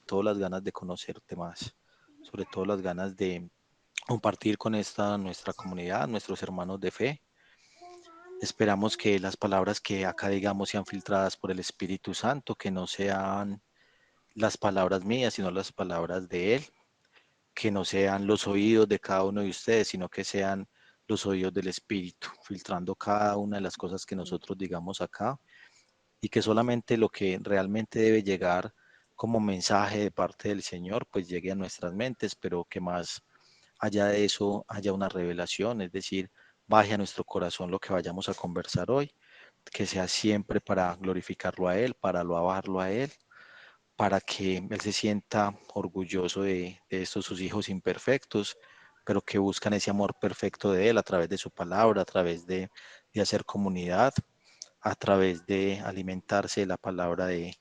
todo las ganas de conocerte más, sobre todo las ganas de compartir con esta nuestra comunidad, nuestros hermanos de fe. Esperamos que las palabras que acá digamos sean filtradas por el Espíritu Santo, que no sean las palabras mías, sino las palabras de Él, que no sean los oídos de cada uno de ustedes, sino que sean los oídos del Espíritu, filtrando cada una de las cosas que nosotros digamos acá, y que solamente lo que realmente debe llegar como mensaje de parte del Señor, pues llegue a nuestras mentes, pero que más allá de eso haya una revelación, es decir, baje a nuestro corazón lo que vayamos a conversar hoy, que sea siempre para glorificarlo a Él, para alabarlo a Él, para que Él se sienta orgulloso de estos sus hijos imperfectos, pero que buscan ese amor perfecto de Él a través de su palabra, a través de hacer comunidad, a través de alimentarse de la palabra de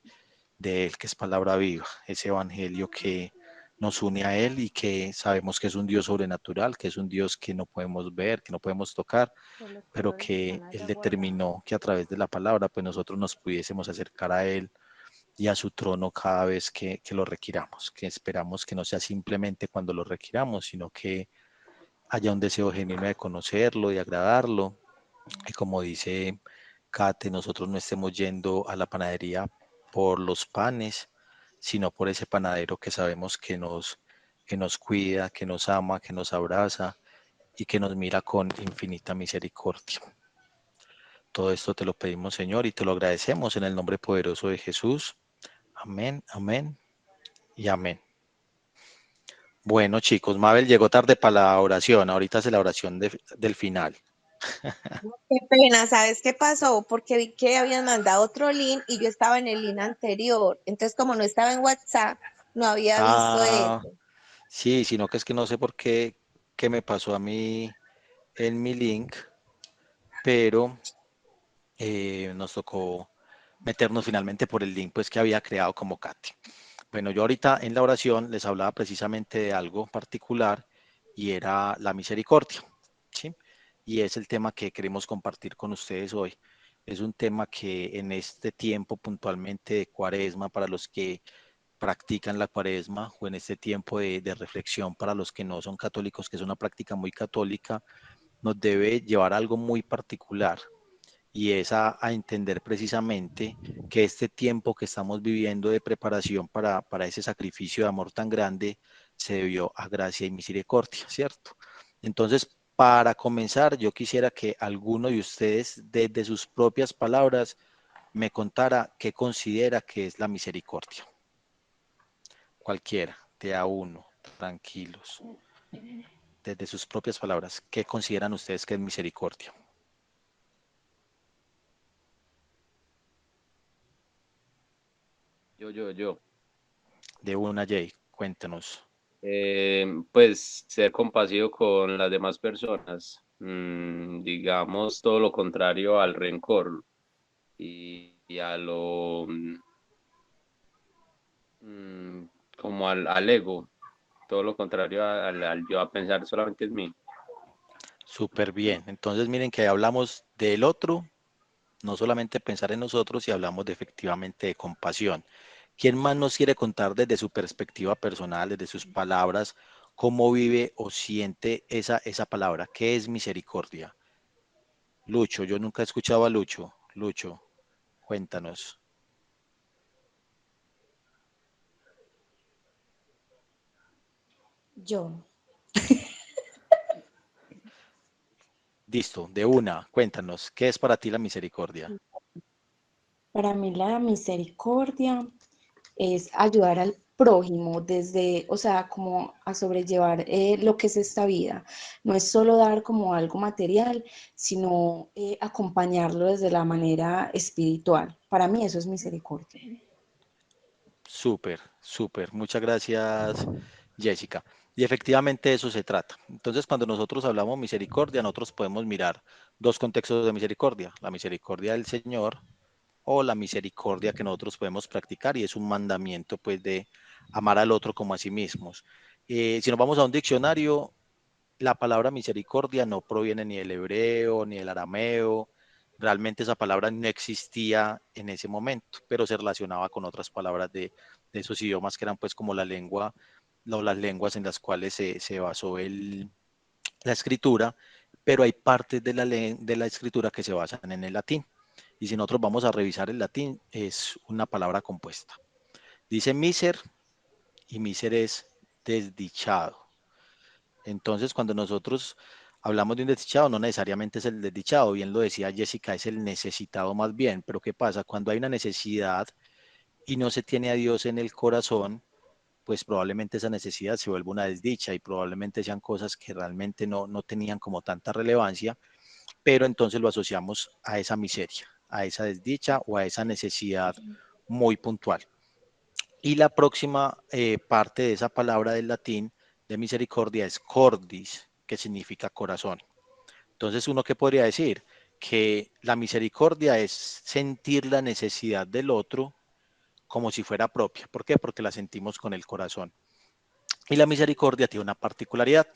Él, que es palabra viva, ese evangelio que nos une a Él y que sabemos que es un Dios sobrenatural, que es un Dios que no podemos ver, que no podemos tocar, Por los pero colores que están allá Él guardados. determinó que a través de la palabra, pues nosotros nos pudiésemos acercar a Él y a su trono cada vez que lo requiramos, que esperamos que no sea simplemente cuando lo requiramos, sino que haya un deseo genuino de conocerlo, de agradarlo, y como dice Kate, nosotros no estemos yendo a la panadería por los panes, sino por ese panadero que sabemos que nos cuida, que nos ama, que nos abraza y que nos mira con infinita misericordia. Todo esto te lo pedimos, Señor, y te lo agradecemos en el nombre poderoso de Jesús. Amén, amén y amén. Bueno, chicos, Mabel llegó tarde para la oración. Ahorita hace la oración del final. Qué pena, ¿sabes qué pasó? Porque vi que habían mandado otro link y yo estaba en el link anterior. Entonces, como no estaba en WhatsApp, no había visto Ah, eso. sí, sino que es que no sé por qué me pasó a mí en mi link, pero nos tocó meternos finalmente por el link pues que había creado como Katy. Bueno, yo ahorita en la oración les hablaba precisamente de algo particular y era la misericordia, ¿sí? Y es el tema que queremos compartir con ustedes hoy. Es un tema que en este tiempo puntualmente de cuaresma, para los que practican la cuaresma o en este tiempo de reflexión para los que no son católicos, que es una práctica muy católica, nos debe llevar a algo muy particular y es a entender precisamente que este tiempo que estamos viviendo de preparación para ese sacrificio de amor tan grande se debió a gracia y misericordia, ¿cierto? Entonces, para comenzar, yo quisiera que alguno de ustedes, desde sus propias palabras, me contara qué considera que es la misericordia. Cualquiera, de a uno, tranquilos. Desde sus propias palabras, ¿qué consideran ustedes que es misericordia? Yo. De una, Jay, cuéntanos. Pues ser compasivo con las demás personas, digamos todo lo contrario al rencor y a lo mm, como al ego, todo lo contrario al yo a pensar solamente en mí. Súper bien. Entonces, miren que hablamos del otro, no solamente pensar en nosotros, y hablamos de efectivamente de compasión. ¿Quién más nos quiere contar desde su perspectiva personal, desde sus palabras, cómo vive o siente esa palabra? ¿Qué es misericordia? Lucho, yo nunca he escuchado a Lucho. Lucho, cuéntanos. Yo, Listo, de una, cuéntanos, ¿qué es para ti la misericordia? para mí la misericordia es ayudar al prójimo desde, o sea, como a sobrellevar lo que es esta vida. No es solo dar como algo material, sino acompañarlo desde la manera espiritual. Para mí eso es misericordia. Súper, súper. Muchas gracias, Jessica. Y efectivamente de eso se trata. Entonces, cuando nosotros hablamos misericordia, nosotros podemos mirar dos contextos de misericordia, la misericordia del Señor o la misericordia que nosotros podemos practicar y es un mandamiento pues de amar al otro como a sí mismos. Si nos vamos a un diccionario, la palabra misericordia no proviene ni del hebreo ni del arameo, Realmente esa palabra no existía en ese momento, pero se relacionaba con otras palabras de esos idiomas que eran pues como la lengua, no, las lenguas en las cuales se basó la escritura, pero hay partes de la escritura que se basan en el latín. Y si nosotros vamos a revisar el latín, es una palabra compuesta. Dice miser, y miser es desdichado. Entonces, cuando nosotros hablamos de un desdichado, no necesariamente es el desdichado, bien lo decía Jessica, es el necesitado más bien, pero ¿qué pasa? Cuando hay una necesidad y no se tiene a Dios en el corazón, pues probablemente esa necesidad se vuelva una desdicha y probablemente sean cosas que realmente no tenían como tanta relevancia, pero entonces lo asociamos a esa miseria, a esa desdicha o a esa necesidad muy puntual. Y la próxima parte de esa palabra del latín de misericordia es cordis, que significa corazón. Entonces, uno que podría decir que la misericordia es sentir la necesidad del otro como si fuera propia. ¿Por qué? Porque la sentimos con el corazón. Y la misericordia tiene una particularidad.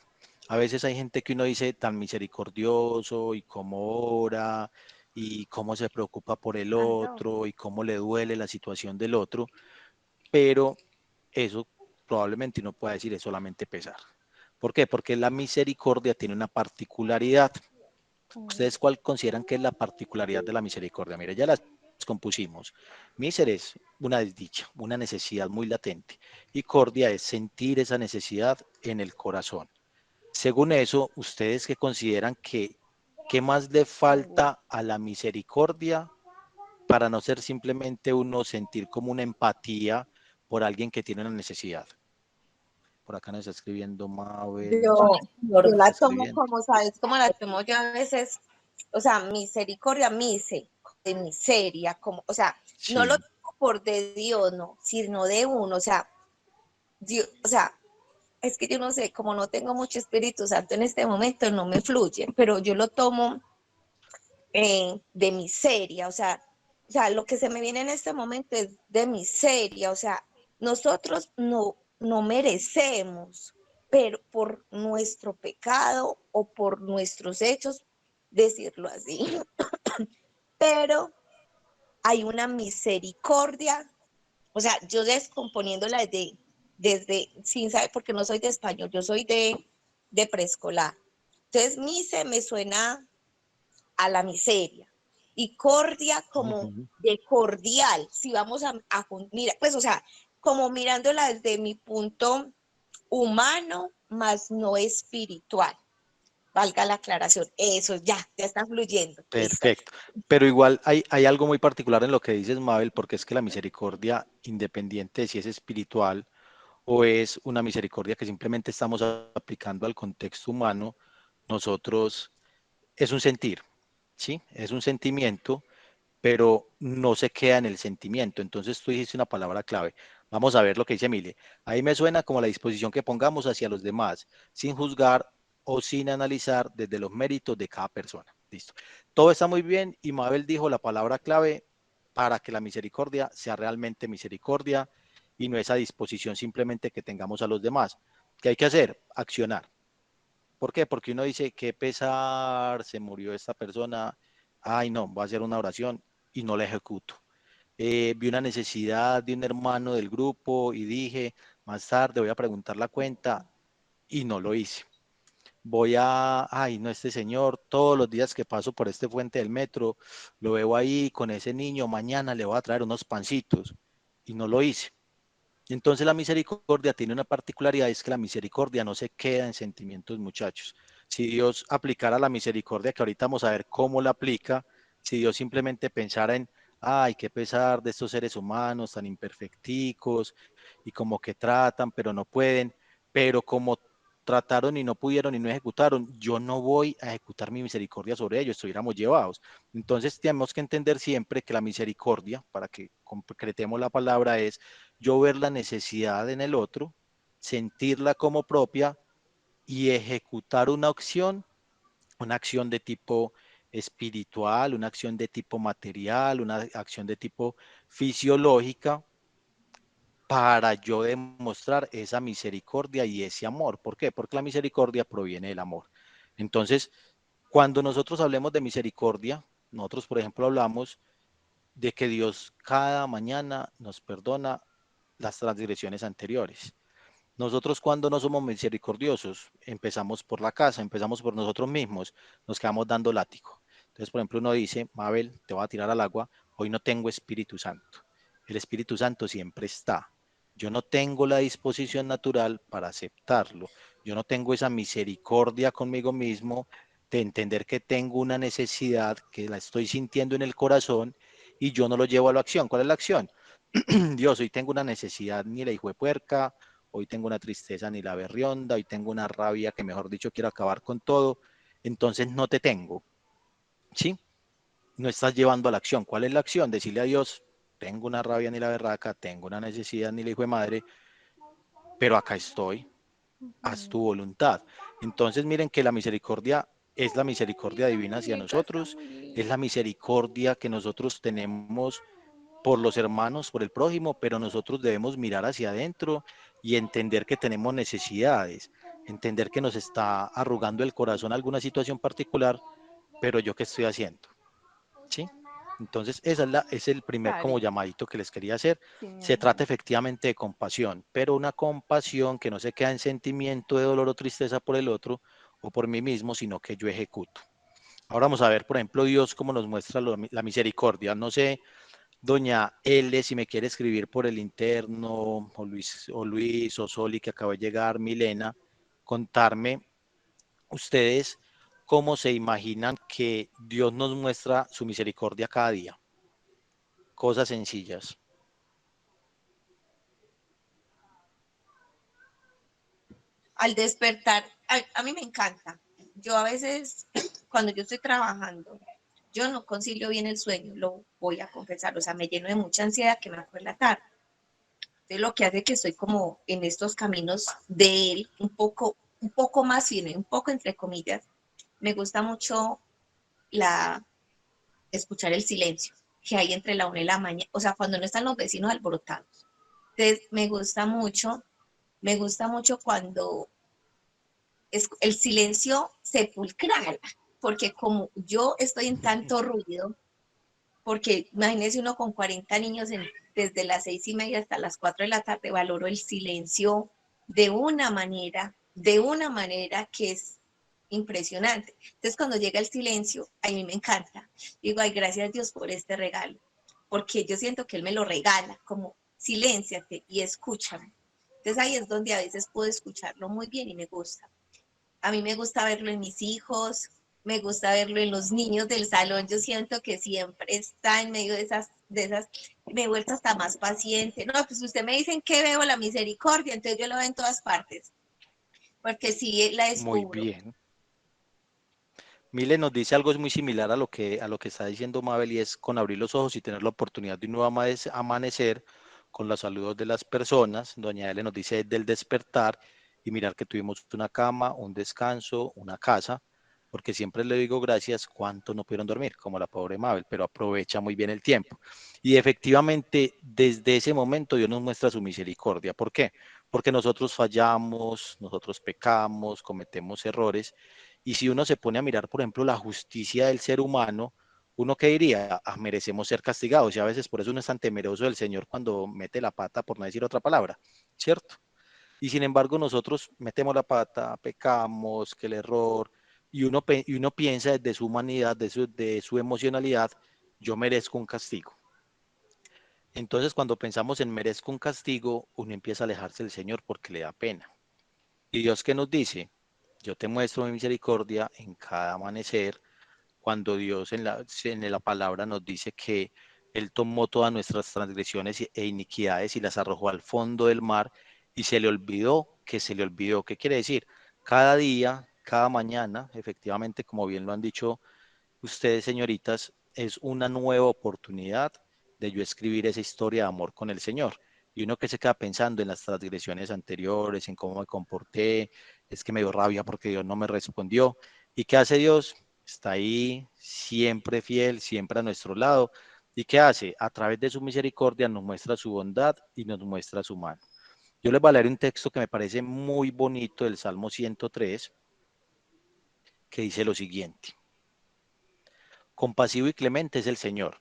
A veces hay gente que uno dice tan misericordioso y cómo ora y cómo se preocupa por el otro y cómo le duele la situación del otro, pero eso probablemente uno pueda decir es solamente pesar. ¿Por qué? Porque la misericordia tiene una particularidad. ¿Ustedes cuál consideran que es la particularidad de la misericordia? Mire, ya las compusimos. Miser es una desdicha, una necesidad muy latente. Y cordia es sentir esa necesidad en el corazón. Según eso, ¿ustedes qué consideran que qué más le falta a la misericordia para no ser simplemente uno sentir como una empatía por alguien que tiene una necesidad? Por acá nos está escribiendo Mabel, nos Yo, está yo la tomo escribiendo. como, ¿sabes? Como la tomo yo a veces, o sea, misericordia, de miseria, como, o sea, no lo Sí, tomo por de Dios, no, sino de uno, o sea, Dios, o sea, es que yo no sé, como no tengo mucho Espíritu Santo en este momento, no me fluye, pero yo lo tomo de miseria, o sea, lo que se me viene en este momento es de miseria, o sea, nosotros no merecemos, pero por nuestro pecado o por nuestros hechos, decirlo así, pero hay una misericordia, o sea, yo descomponiéndola sin saber, porque no soy de español, yo soy de preescolar. Entonces, mise me suena a la miseria y cordia como ujú, de cordial, si vamos mira, pues o sea, como mirándola desde mi punto humano, más no espiritual, valga la aclaración, eso ya está fluyendo, listo. perfecto. Pero igual hay algo muy particular en lo que dices, Mabel, porque es que la misericordia, independiente de si es espiritual o es una misericordia que simplemente estamos aplicando al contexto humano, nosotros es un sentir, ¿sí? Es un sentimiento, pero no se queda en el sentimiento. Entonces tú dijiste una palabra clave. Vamos a ver lo que dice Emilia. Ahí me suena como la disposición que pongamos hacia los demás, sin juzgar o sin analizar desde los méritos de cada persona. Listo. Todo está muy bien y Mabel dijo la palabra clave para que la misericordia sea realmente misericordia y no esa disposición simplemente que tengamos a los demás. ¿Qué hay que hacer? Accionar. ¿Por qué? Porque uno dice, qué pesar, se murió esta persona, ay no, voy a hacer una oración y no la ejecuto. Vi una necesidad de un hermano del grupo y dije, más tarde voy a preguntar la cuenta y no lo hice. Ay no, este señor, todos los días que paso por este puente del metro, lo veo ahí con ese niño, mañana le voy a traer unos pancitos y no lo hice. Entonces la misericordia tiene una particularidad, es que la misericordia no se queda en sentimientos, muchachos. Si Dios aplicara la misericordia, que ahorita vamos a ver cómo la aplica, si Dios simplemente pensara en, ay, qué pesar de estos seres humanos tan imperfecticos y como que tratan, pero no pueden, pero como trataron y no pudieron y no ejecutaron, yo no voy a ejecutar mi misericordia sobre ellos, estuviéramos llevados. Entonces tenemos que entender siempre que la misericordia, para que concretemos la palabra, es yo ver la necesidad en el otro, sentirla como propia y ejecutar una acción de tipo espiritual, una acción de tipo material, una acción de tipo fisiológica para yo demostrar esa misericordia y ese amor. ¿Por qué? Porque la misericordia proviene del amor. Entonces, cuando nosotros hablemos de misericordia, Nosotros, por ejemplo, hablamos de que Dios cada mañana nos perdona las transgresiones anteriores. Nosotros cuando no somos misericordiosos, empezamos por la casa, empezamos por nosotros mismos, nos quedamos dando látigo. Entonces, por ejemplo, uno dice, Mabel, te voy a tirar al agua, hoy no tengo Espíritu Santo. El Espíritu Santo siempre está. Yo no tengo la disposición natural para aceptarlo. Yo no tengo esa misericordia conmigo mismo de entender que tengo una necesidad, que la estoy sintiendo en el corazón y yo no lo llevo a la acción. ¿Cuál es la acción? Dios, hoy tengo una necesidad, ni la hijo de puerca, hoy tengo una tristeza, ni la berrionda, hoy tengo una rabia que, mejor dicho, quiero acabar con todo. Entonces no te tengo, ¿sí? No estás llevando a la acción. ¿Cuál es la acción? Decirle a Dios, tengo una rabia ni la berraca, tengo una necesidad ni la hijo de madre, pero acá estoy, haz tu voluntad. Entonces miren que la misericordia es la misericordia divina hacia nosotros, es la misericordia que nosotros tenemos por los hermanos, por el prójimo, pero nosotros debemos mirar hacia adentro y entender que tenemos necesidades, entender que nos está arrugando el corazón alguna situación particular, pero yo qué estoy haciendo, ¿sí? Entonces, es el primer como Karen, llamadito que les quería hacer. sí, mi Se trata amor. efectivamente de compasión, pero una compasión que no se queda en sentimiento de dolor o tristeza por el otro o por mí mismo, sino que yo ejecuto. Ahora vamos a ver, por ejemplo, Dios cómo nos muestra la misericordia. No sé, doña L, si me quiere escribir por el interno, o Luis, o Soli, que acaba de llegar, Milena, contarme ustedes cómo se imaginan que Dios nos muestra su misericordia cada día. Cosas sencillas. Al despertar, a mí me encanta. Yo a veces, cuando yo estoy trabajando, yo no concilio bien el sueño, lo voy a confesar, o sea, me lleno de mucha ansiedad que me acuerdo en la tarde. Entonces, lo que hace que estoy como en estos caminos de él, un poco más fino, un poco entre comillas, me gusta mucho la, escuchar el silencio que hay entre la una y la mañana, o sea, cuando no están los vecinos alborotados. Entonces, me gusta mucho cuando es el silencio sepulcral, porque como yo estoy en tanto ruido, porque imagínese uno con 40 niños desde las 6:30 hasta las 4 de la tarde, valoro el silencio de una manera que es impresionante. Entonces, cuando llega el silencio, a mí me encanta. Digo, ay, gracias a Dios por este regalo, porque yo siento que Él me lo regala, como silénciate y escúchame. Entonces, ahí es donde a veces puedo escucharlo muy bien y me gusta. A mí me gusta verlo en mis hijos, me gusta verlo en los niños del salón. Yo siento que siempre está en medio de esas, me he vuelto hasta más paciente. No, pues usted me dicen que veo la misericordia, entonces yo lo veo en todas partes, porque sí la Muy descubro. bien. Mile nos dice algo muy similar a lo que está diciendo Mabel, y es con abrir los ojos y tener la oportunidad de un nuevo amanecer con los saludos de las personas. Doña L nos dice del despertar y mirar que tuvimos una cama, un descanso, una casa, porque siempre le digo gracias cuánto no pudieron dormir, como la pobre Mabel, pero aprovecha muy bien el tiempo. Y efectivamente, desde ese momento Dios nos muestra su misericordia. ¿Por qué? Porque nosotros fallamos, nosotros pecamos, cometemos errores, y si uno se pone a mirar, por ejemplo, la justicia del ser humano, uno que diría, ah, merecemos ser castigados, y a veces por eso uno es tan temeroso del Señor cuando mete la pata, por no decir otra palabra, ¿cierto? Y sin embargo nosotros metemos la pata, pecamos, que el error, y uno piensa desde su humanidad, de su emocionalidad, yo merezco un castigo. Entonces cuando pensamos en merezco un castigo, uno empieza a alejarse del Señor porque le da pena. ¿Y Dios qué nos dice? Yo te muestro mi misericordia en cada amanecer, cuando Dios en la palabra nos dice que Él tomó todas nuestras transgresiones e iniquidades y las arrojó al fondo del mar, y se le olvidó que se le olvidó. ¿Qué quiere decir? Cada día, cada mañana, efectivamente, como bien lo han dicho ustedes, señoritas, es una nueva oportunidad de yo escribir esa historia de amor con el Señor. Y uno que se queda pensando en las transgresiones anteriores, en cómo me comporté, es que me dio rabia porque Dios no me respondió. ¿Y qué hace Dios? Está ahí, siempre fiel, siempre a nuestro lado. ¿Y qué hace? A través de su misericordia nos muestra su bondad y nos muestra su mano. Yo les voy a leer un texto que me parece muy bonito del Salmo 103, que dice lo siguiente: Compasivo y clemente es el Señor,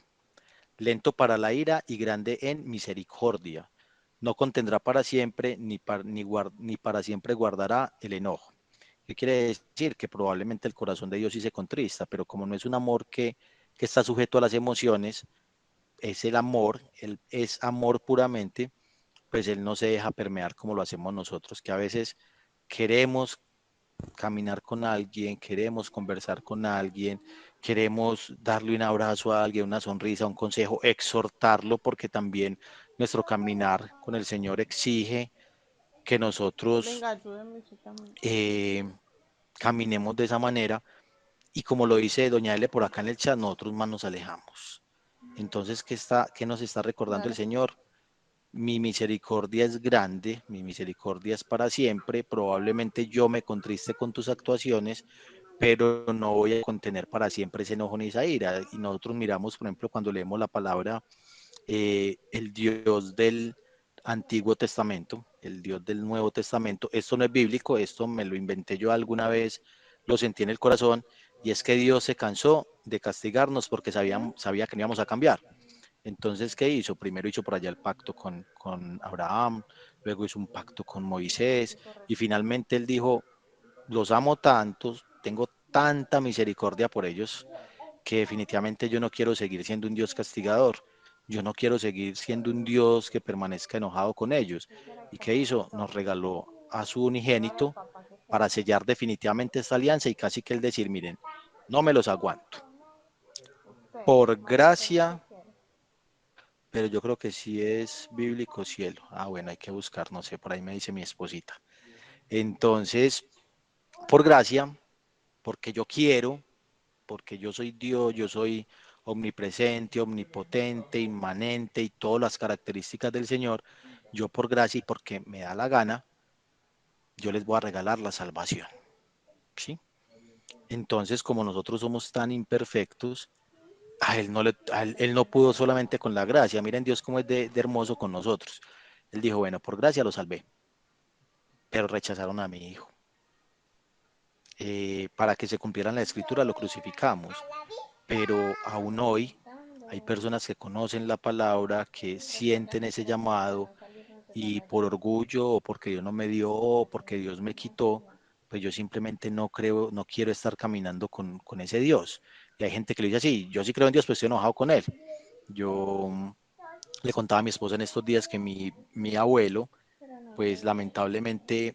lento para la ira y grande en misericordia. No contendrá para siempre, ni para siempre guardará el enojo. ¿Qué quiere decir? Que probablemente el corazón de Dios sí se contrista, pero como no es un amor que está sujeto a las emociones, es el amor, él es amor puramente, pues Él no se deja permear como lo hacemos nosotros, que a veces queremos caminar con alguien, queremos conversar con alguien, queremos darle un abrazo a alguien, una sonrisa, un consejo, exhortarlo, porque también nuestro caminar con el Señor exige que nosotros eh, caminemos de esa manera. Y como lo dice doña L por acá en el chat, nosotros más nos alejamos. Entonces, ¿qué nos está recordando el Señor? Mi misericordia es grande, mi misericordia es para siempre. Probablemente yo me contriste con tus actuaciones, pero no voy a contener para siempre ese enojo ni esa ira. Y nosotros miramos, por ejemplo, cuando leemos la palabra, el Dios del Antiguo Testamento, el Dios del Nuevo Testamento. Esto no es bíblico, esto me lo inventé yo alguna vez, lo sentí en el corazón, y es que Dios se cansó de castigarnos porque sabía que no íbamos a cambiar. Entonces, ¿qué hizo? Primero hizo por allá el pacto con Abraham, luego hizo un pacto con Moisés, y finalmente él dijo, los amo tantos, tengo tanta misericordia por ellos, que definitivamente yo no quiero seguir siendo un Dios castigador. Yo no quiero seguir siendo un Dios que permanezca enojado con ellos. ¿Y qué hizo? Nos regaló a su unigénito para sellar definitivamente esta alianza y casi que el decir, miren, no me los aguanto. Por gracia, pero yo creo que sí es bíblico cielo. Ah, bueno, hay que buscar, no sé, por ahí me dice mi esposita. Entonces, por gracia, porque yo quiero, porque yo soy Dios, yo soy omnipresente, omnipotente, inmanente y todas las características del Señor, yo por gracia y porque me da la gana, yo les voy a regalar la salvación. ¿Sí? Entonces, como nosotros somos tan imperfectos, él no pudo solamente con la gracia. Miren Dios cómo es de hermoso con nosotros. Él dijo, bueno, por gracia lo salvé, pero rechazaron a mi hijo. Para que se cumpliera la escritura lo crucificamos, pero aún hoy hay personas que conocen la palabra, que sienten ese llamado y por orgullo o porque Dios no me dio o porque Dios me quitó, pues yo simplemente no creo, no quiero estar caminando con ese Dios. Y hay gente que le dice así, yo sí creo en Dios, pues estoy enojado con él. Yo le contaba a mi esposa en estos días que mi abuelo, pues lamentablemente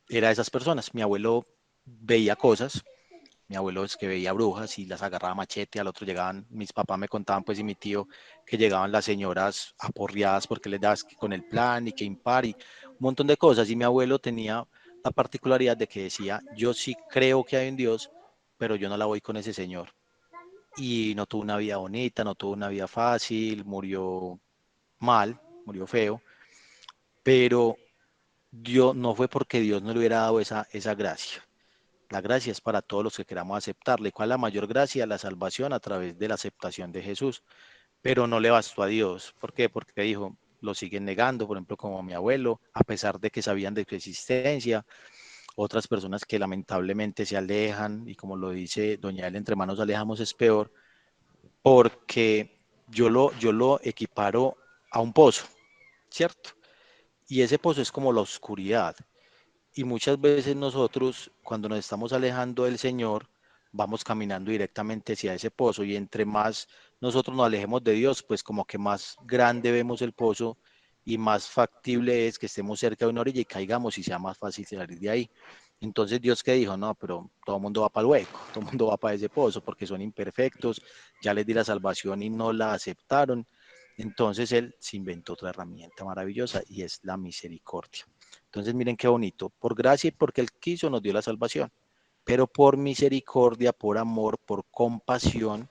era de esas personas. Mi abuelo veía cosas, mi abuelo es que veía brujas y las agarraba a machete, al otro llegaban, mis papás me contaban, pues, y mi tío, que llegaban las señoras aporreadas porque les dabas con el plan y que impar y un montón de cosas. Y mi abuelo tenía la particularidad de que decía, yo sí creo que hay un Dios, pero yo no la voy con ese señor. Y no tuvo una vida bonita, no tuvo una vida fácil, murió mal, murió feo, pero Dios no fue porque Dios no le hubiera dado esa gracia. La gracia es para todos los que queramos aceptarle. ¿Cuál es la mayor gracia? La salvación a través de la aceptación de Jesús. Pero no le bastó a Dios. ¿Por qué? Porque dijo, lo siguen negando, por ejemplo, como mi abuelo, a pesar de que sabían de su existencia. Otras personas que lamentablemente se alejan, y como lo dice Doña El, entre manos alejamos es peor, porque yo lo equiparo a un pozo, ¿cierto? Y ese pozo es como la oscuridad. Y muchas veces nosotros, cuando nos estamos alejando del Señor, vamos caminando directamente hacia ese pozo y entre más nosotros nos alejemos de Dios, pues como que más grande vemos el pozo y más factible es que estemos cerca de una orilla y caigamos y sea más fácil salir de ahí. Entonces Dios que dijo, no, pero todo el mundo va para el hueco, todo el mundo va para ese pozo porque son imperfectos, ya les di la salvación y no la aceptaron. Entonces Él se inventó otra herramienta maravillosa y es la misericordia. Entonces miren qué bonito, por gracia y porque Él quiso nos dio la salvación, pero por misericordia, por amor, por compasión,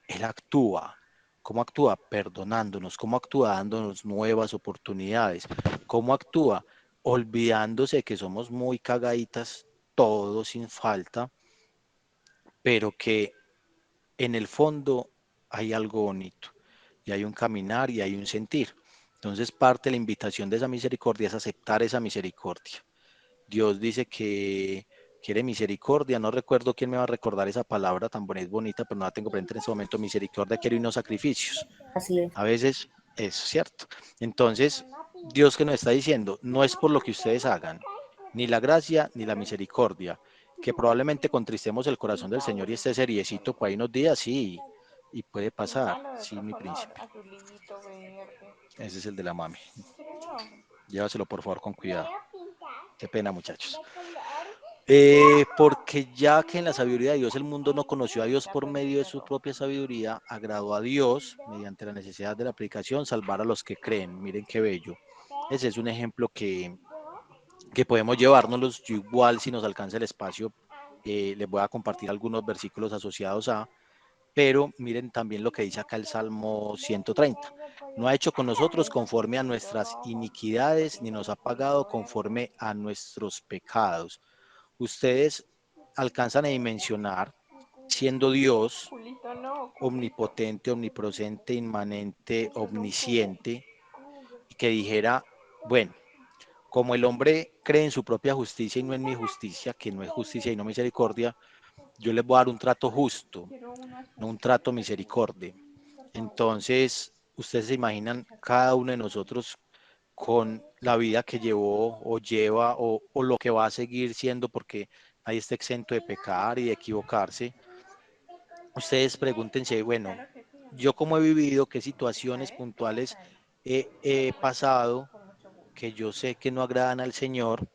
Él actúa. ¿Cómo actúa? Perdonándonos. ¿Cómo actúa? Dándonos nuevas oportunidades. ¿Cómo actúa? Olvidándose que somos muy cagaditas, todos sin falta, pero que en el fondo hay algo bonito y hay un caminar y hay un sentir. Entonces parte de la invitación de esa misericordia es aceptar esa misericordia. Dios dice quiere misericordia. No recuerdo quién me va a recordar esa palabra tan bonita, pero no la tengo presente en este momento. Misericordia quiere y no sacrificios. Así es. A veces es cierto. Entonces, Dios que nos está diciendo, no es por lo que ustedes hagan, ni la gracia ni la misericordia, que probablemente contristemos el corazón del Señor y esté seriecito por ahí unos días, sí, y puede pasar, sí, mi príncipe. Ese es el de la mami. Llévaselo por favor con cuidado. Qué pena, muchachos. Porque ya que en la sabiduría de Dios el mundo no conoció a Dios por medio de su propia sabiduría, agradó a Dios, mediante la necesidad de la aplicación, salvar a los que creen. Miren qué bello. Ese es un ejemplo que podemos llevárnoslos. Yo igual, si nos alcanza el espacio, les voy a compartir algunos versículos asociados a, pero miren también lo que dice acá el Salmo 130. No ha hecho con nosotros conforme a nuestras iniquidades, ni nos ha pagado conforme a nuestros pecados. Ustedes alcanzan a dimensionar, siendo Dios omnipotente, omnipresente, inmanente, omnisciente, que dijera, bueno, como el hombre cree en su propia justicia y no en mi justicia, que no es justicia y no misericordia, yo les voy a dar un trato justo, no un trato misericordia. Entonces, ustedes se imaginan cada uno de nosotros con la vida que llevó o lleva o lo que va a seguir siendo, porque nadie está exento de pecar y de equivocarse. Ustedes pregúntense, bueno, yo cómo he vivido, qué situaciones puntuales he pasado que yo sé que no agradan al Señor,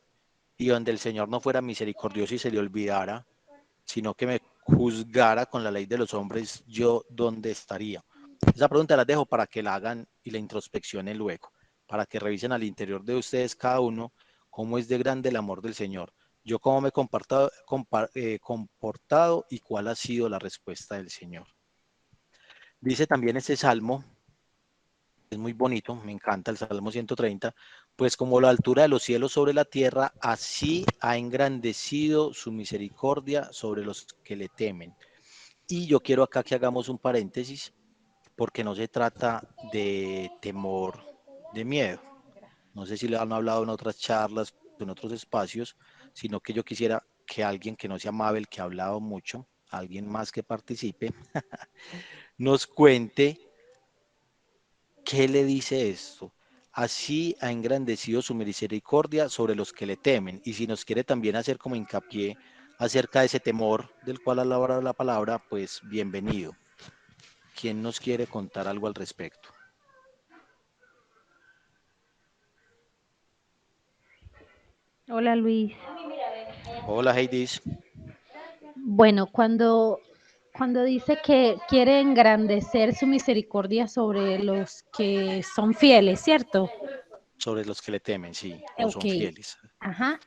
y donde el Señor no fuera misericordioso y se le olvidara, sino que me juzgara con la ley de los hombres, yo dónde estaría. Esa pregunta la dejo para que la hagan y la introspeccionen luego, para que revisen al interior de ustedes cada uno cómo es de grande el amor del Señor. Yo cómo me he comportado y cuál ha sido la respuesta del Señor. Dice también este salmo, es muy bonito, me encanta el Salmo 130, pues como la altura de los cielos sobre la tierra, así ha engrandecido su misericordia sobre los que le temen. Y yo quiero acá que hagamos un paréntesis, porque no se trata de temor, de miedo. No sé si le han hablado en otras charlas, en otros espacios, sino que yo quisiera que alguien que no sea Mabel, que ha hablado mucho, alguien más que participe, nos cuente qué le dice esto. Así ha engrandecido su misericordia sobre los que le temen. Y si nos quiere también hacer como hincapié acerca de ese temor del cual habla la palabra, pues bienvenido. ¿Quién nos quiere contar algo al respecto? Hola Luis. Hola Heidis. Bueno, cuando dice que quiere engrandecer su misericordia sobre los que son fieles, ¿cierto? Sobre los que le temen, sí, o Ok, son fieles. ajá,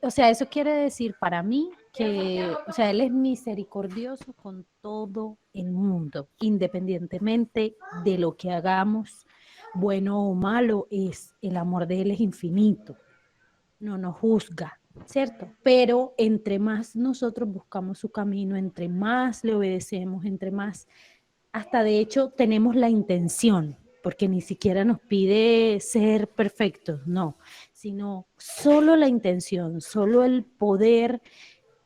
o sea, eso quiere decir para mí que, o sea, Él es misericordioso con todo el mundo, independientemente de lo que hagamos, bueno o malo, el amor de Él es infinito, no nos juzga, ¿cierto? Pero entre más nosotros buscamos su camino, entre más le obedecemos, entre más, hasta de hecho tenemos la intención, porque ni siquiera nos pide ser perfectos, no, sino solo la intención, solo el poder,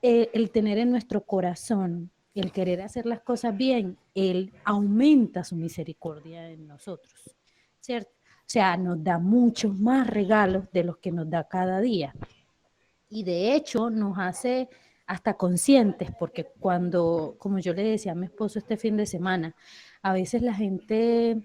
el tener en nuestro corazón, el querer hacer las cosas bien, Él aumenta su misericordia en nosotros, ¿cierto? O sea, nos da muchos más regalos de los que nos da cada día. Y de hecho nos hace hasta conscientes, porque cuando, como yo le decía a mi esposo este fin de semana, a veces la gente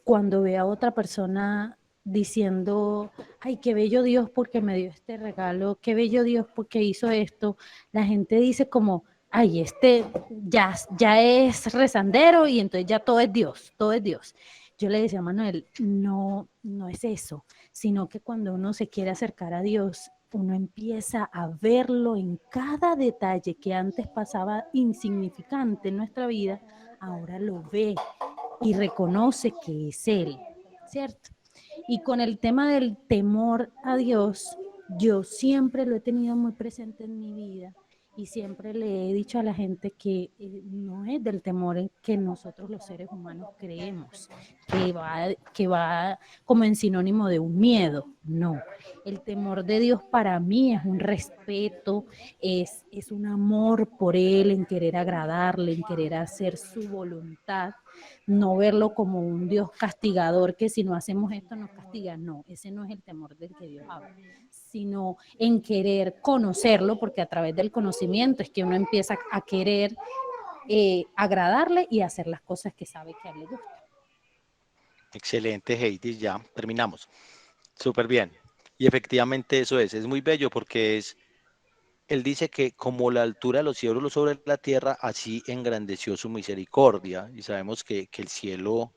cuando ve a otra persona diciendo, ay, qué bello Dios porque me dio este regalo, qué bello Dios porque hizo esto, la gente dice como, ay, este ya es rezandero y entonces ya todo es Dios, todo es Dios. Yo le decía a Manuel, no es eso, sino que cuando uno se quiere acercar a Dios, uno empieza a verlo en cada detalle que antes pasaba insignificante en nuestra vida, ahora lo ve y reconoce que es Él, ¿cierto? Y con el tema del temor a Dios, yo siempre lo he tenido muy presente en mi vida Y siempre le he dicho a la gente que no es del temor en que nosotros los seres humanos creemos, que va como en sinónimo de un miedo. No, el temor de Dios para mí es un respeto, es un amor por Él, en querer agradarle, en querer hacer su voluntad, no verlo como un Dios castigador que si no hacemos esto nos castiga. No, ese no es el temor del que Dios habla, sino en querer conocerlo, porque a través del conocimiento es que uno empieza a querer agradarle y hacer las cosas que sabe que a él le gusta. Excelente, Heidi, ya terminamos. Súper bien. Y efectivamente eso es muy bello porque él dice que como la altura de los cielos sobre la tierra, así engrandeció su misericordia. Y sabemos que el cielo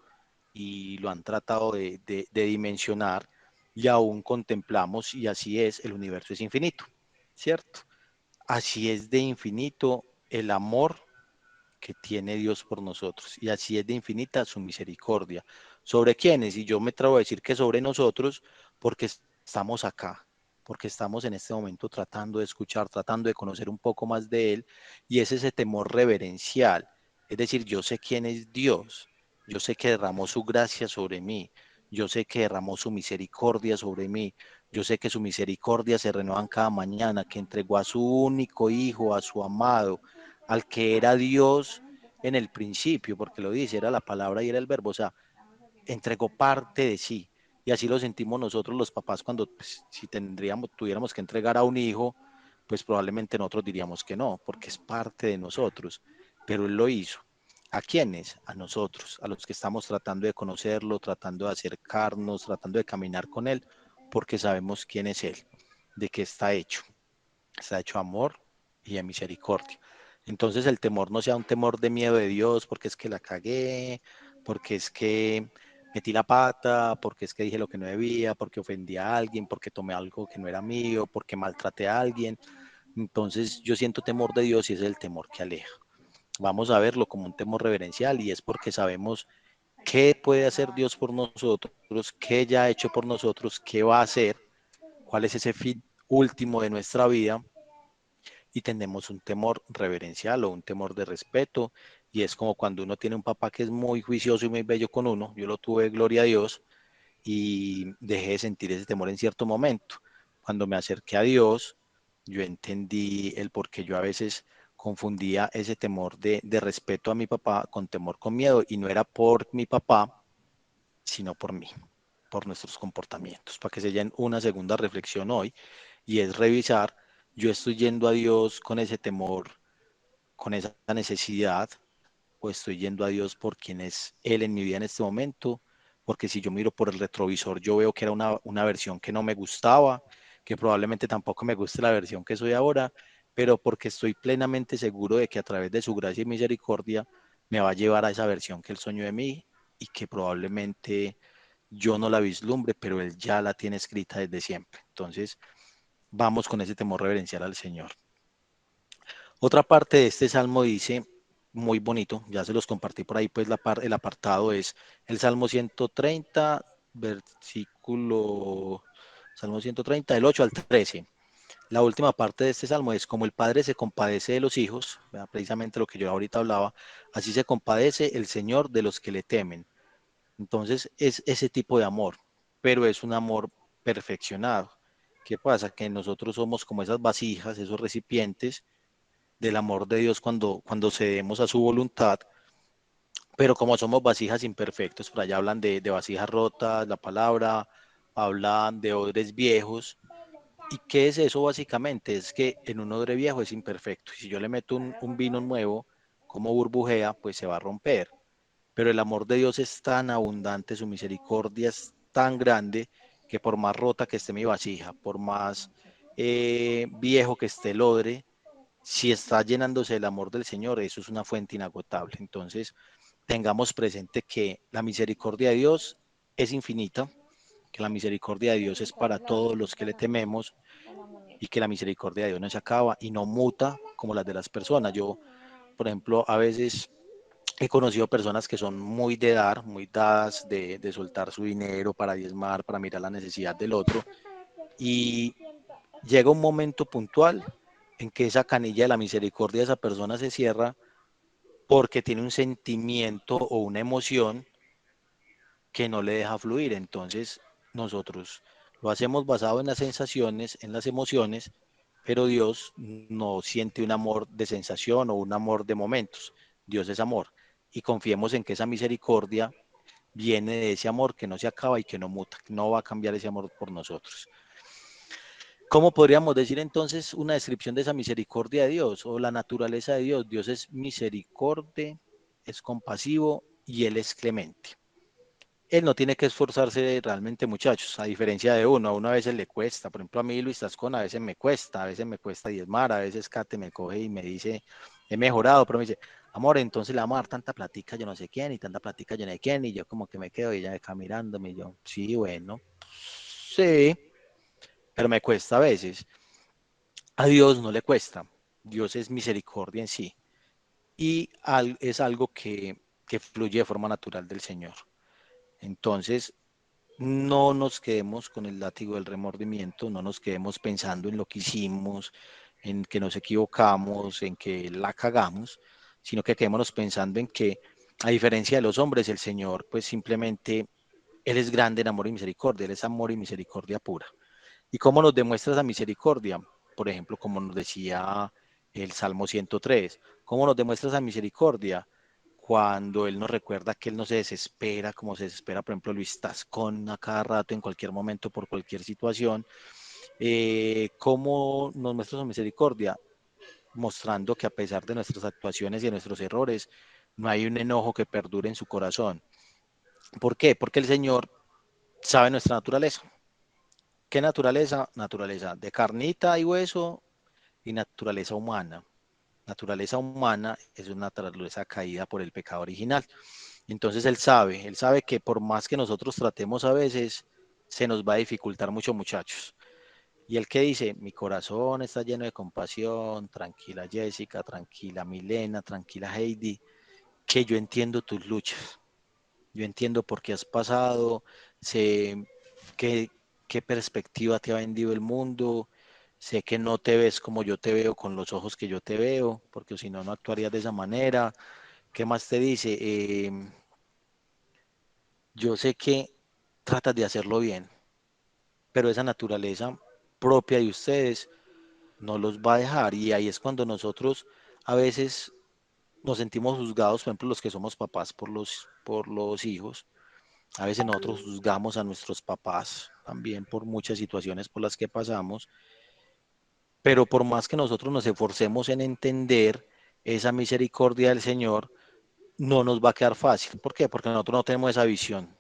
y lo han tratado de dimensionar y aún contemplamos y así es, el universo es infinito, ¿cierto? Así es de infinito el amor que tiene Dios por nosotros y así es de infinita su misericordia. ¿Sobre quiénes? Y yo me atrevo a decir que sobre nosotros porque estamos acá, porque estamos en este momento tratando de escuchar, tratando de conocer un poco más de Él y es ese temor reverencial. Es decir, yo sé quién es Dios, yo sé que derramó su gracia sobre mí, yo sé que derramó su misericordia sobre mí, yo sé que su misericordia se renuevan cada mañana, que entregó a su único hijo, a su amado, al que era Dios en el principio, porque lo dice, era la palabra y era el verbo, o sea, entregó parte de sí. Y así lo sentimos nosotros los papás cuando, pues, si tuviéramos que entregar a un hijo, pues probablemente nosotros diríamos que no, porque es parte de nosotros. Pero Él lo hizo. ¿A quiénes? A nosotros, a los que estamos tratando de conocerlo, tratando de acercarnos, tratando de caminar con Él, porque sabemos quién es Él, de qué está hecho. Está hecho amor y de misericordia. Entonces el temor no sea un temor de miedo de Dios, porque es que la cagué, porque es que metí la pata, porque es que dije lo que no debía, porque ofendí a alguien, porque tomé algo que no era mío, porque maltraté a alguien. Entonces yo siento temor de Dios y es el temor que aleja. Vamos a verlo como un temor reverencial y es porque sabemos qué puede hacer Dios por nosotros, qué ya ha hecho por nosotros, qué va a hacer, cuál es ese fin último de nuestra vida y tenemos un temor reverencial o un temor de respeto y es como cuando uno tiene un papá que es muy juicioso y muy bello con uno, yo lo tuve, gloria a Dios, y dejé de sentir ese temor en cierto momento. Cuando me acerqué a Dios, yo entendí el por qué yo a veces confundía ese temor de respeto a mi papá con temor con miedo y no era por mi papá, sino por mí, por nuestros comportamientos, para que se den una segunda reflexión hoy y es revisar, yo estoy yendo a Dios con ese temor, con esa necesidad, o estoy yendo a Dios por quien es Él en mi vida en este momento, porque si yo miro por el retrovisor, yo veo que era una versión que no me gustaba, que probablemente tampoco me guste la versión que soy ahora, pero porque estoy plenamente seguro de que a través de su gracia y misericordia me va a llevar a esa versión que Él soñó de mí y que probablemente yo no la vislumbre, pero Él ya la tiene escrita desde siempre. Entonces, vamos con ese temor reverencial al Señor. Otra parte de este salmo dice, muy bonito, ya se los compartí por ahí, pues el apartado es el Salmo 130, versículo, Salmo 130, del 8 al 13. La última parte de este salmo es como el Padre se compadece de los hijos, ¿verdad? Precisamente lo que yo ahorita hablaba, así se compadece el Señor de los que le temen. Entonces es ese tipo de amor, pero es un amor perfeccionado. ¿Qué pasa? Que nosotros somos como esas vasijas, esos recipientes del amor de Dios cuando cedemos a su voluntad, pero como somos vasijas imperfectos, por allá hablan de vasijas rotas, la palabra, hablan de odres viejos. ¿Y qué es eso básicamente? Es que en un odre viejo es imperfecto. Y si yo le meto un vino nuevo, como burbujea, pues se va a romper. Pero el amor de Dios es tan abundante, su misericordia es tan grande, que por más rota que esté mi vasija, por más viejo que esté el odre, si está llenándose el amor del Señor, eso es una fuente inagotable. Entonces, tengamos presente que la misericordia de Dios es infinita, que la misericordia de Dios es para todos los que le tememos y que la misericordia de Dios no se acaba y no muta como las de las personas. Yo, por ejemplo, a veces he conocido personas que son muy de dar, muy dadas de soltar su dinero para diezmar, para mirar la necesidad del otro y llega un momento puntual en que esa canilla de la misericordia de esa persona se cierra porque tiene un sentimiento o una emoción que no le deja fluir. Entonces, nosotros lo hacemos basado en las sensaciones, en las emociones, pero Dios no siente un amor de sensación o un amor de momentos. Dios es amor. Y confiemos en que esa misericordia viene de ese amor que no se acaba y que no muta, que no va a cambiar ese amor por nosotros. ¿Cómo podríamos decir entonces una descripción de esa misericordia de Dios o la naturaleza de Dios? Dios es misericordia, es compasivo y Él es clemente. Él no tiene que esforzarse realmente, muchachos, a diferencia de uno. A uno a veces le cuesta. Por ejemplo, a mí, Luis Tascón, a veces me cuesta diezmar, a veces Kate me coge y me dice, he mejorado, pero me dice, amor, entonces le vamos a dar tanta platica yo no sé quién y tanta platica yo no sé quién, y yo como que me quedo y ella me queda mirándome, y yo, sí, bueno, sí, pero me cuesta a veces. A Dios no le cuesta. Dios es misericordia en sí y es algo que fluye de forma natural del Señor. Entonces, no nos quedemos con el látigo del remordimiento, no nos quedemos pensando en lo que hicimos, en que nos equivocamos, en que la cagamos, sino que quedémonos pensando en que, a diferencia de los hombres, el Señor, pues simplemente, Él es grande en amor y misericordia, Él es amor y misericordia pura. ¿Y cómo nos demuestra esa misericordia? Por ejemplo, como nos decía el Salmo 103, ¿cómo nos demuestra esa misericordia? Cuando Él nos recuerda que Él no se desespera, como se desespera, por ejemplo, Luis Tascón a cada rato, en cualquier momento, por cualquier situación. ¿Cómo nos muestra su misericordia? Mostrando que a pesar de nuestras actuaciones y de nuestros errores, no hay un enojo que perdure en su corazón. ¿Por qué? Porque el Señor sabe nuestra naturaleza. ¿Qué naturaleza? Naturaleza de carnita y hueso y naturaleza humana. Naturaleza humana es una naturaleza caída por el pecado original. Entonces él sabe que por más que nosotros tratemos a veces, se nos va a dificultar mucho, muchachos. Y él que dice, mi corazón está lleno de compasión, tranquila Jessica, tranquila Milena, tranquila Heidi, que yo entiendo tus luchas, yo entiendo por qué has pasado, sé qué, qué perspectiva te ha vendido el mundo, sé que no te ves como yo te veo con los ojos que yo te veo, porque si no, no actuarías de esa manera. ¿Qué más te dice? Yo sé que tratas de hacerlo bien, pero esa naturaleza propia de ustedes no los va a dejar. Y ahí es cuando nosotros a veces nos sentimos juzgados, por ejemplo, los que somos papás por los hijos. A veces nosotros juzgamos a nuestros papás también por muchas situaciones por las que pasamos, pero por más que nosotros nos esforcemos en entender esa misericordia del Señor, no nos va a quedar fácil. ¿Por qué? Porque nosotros no tenemos esa visión.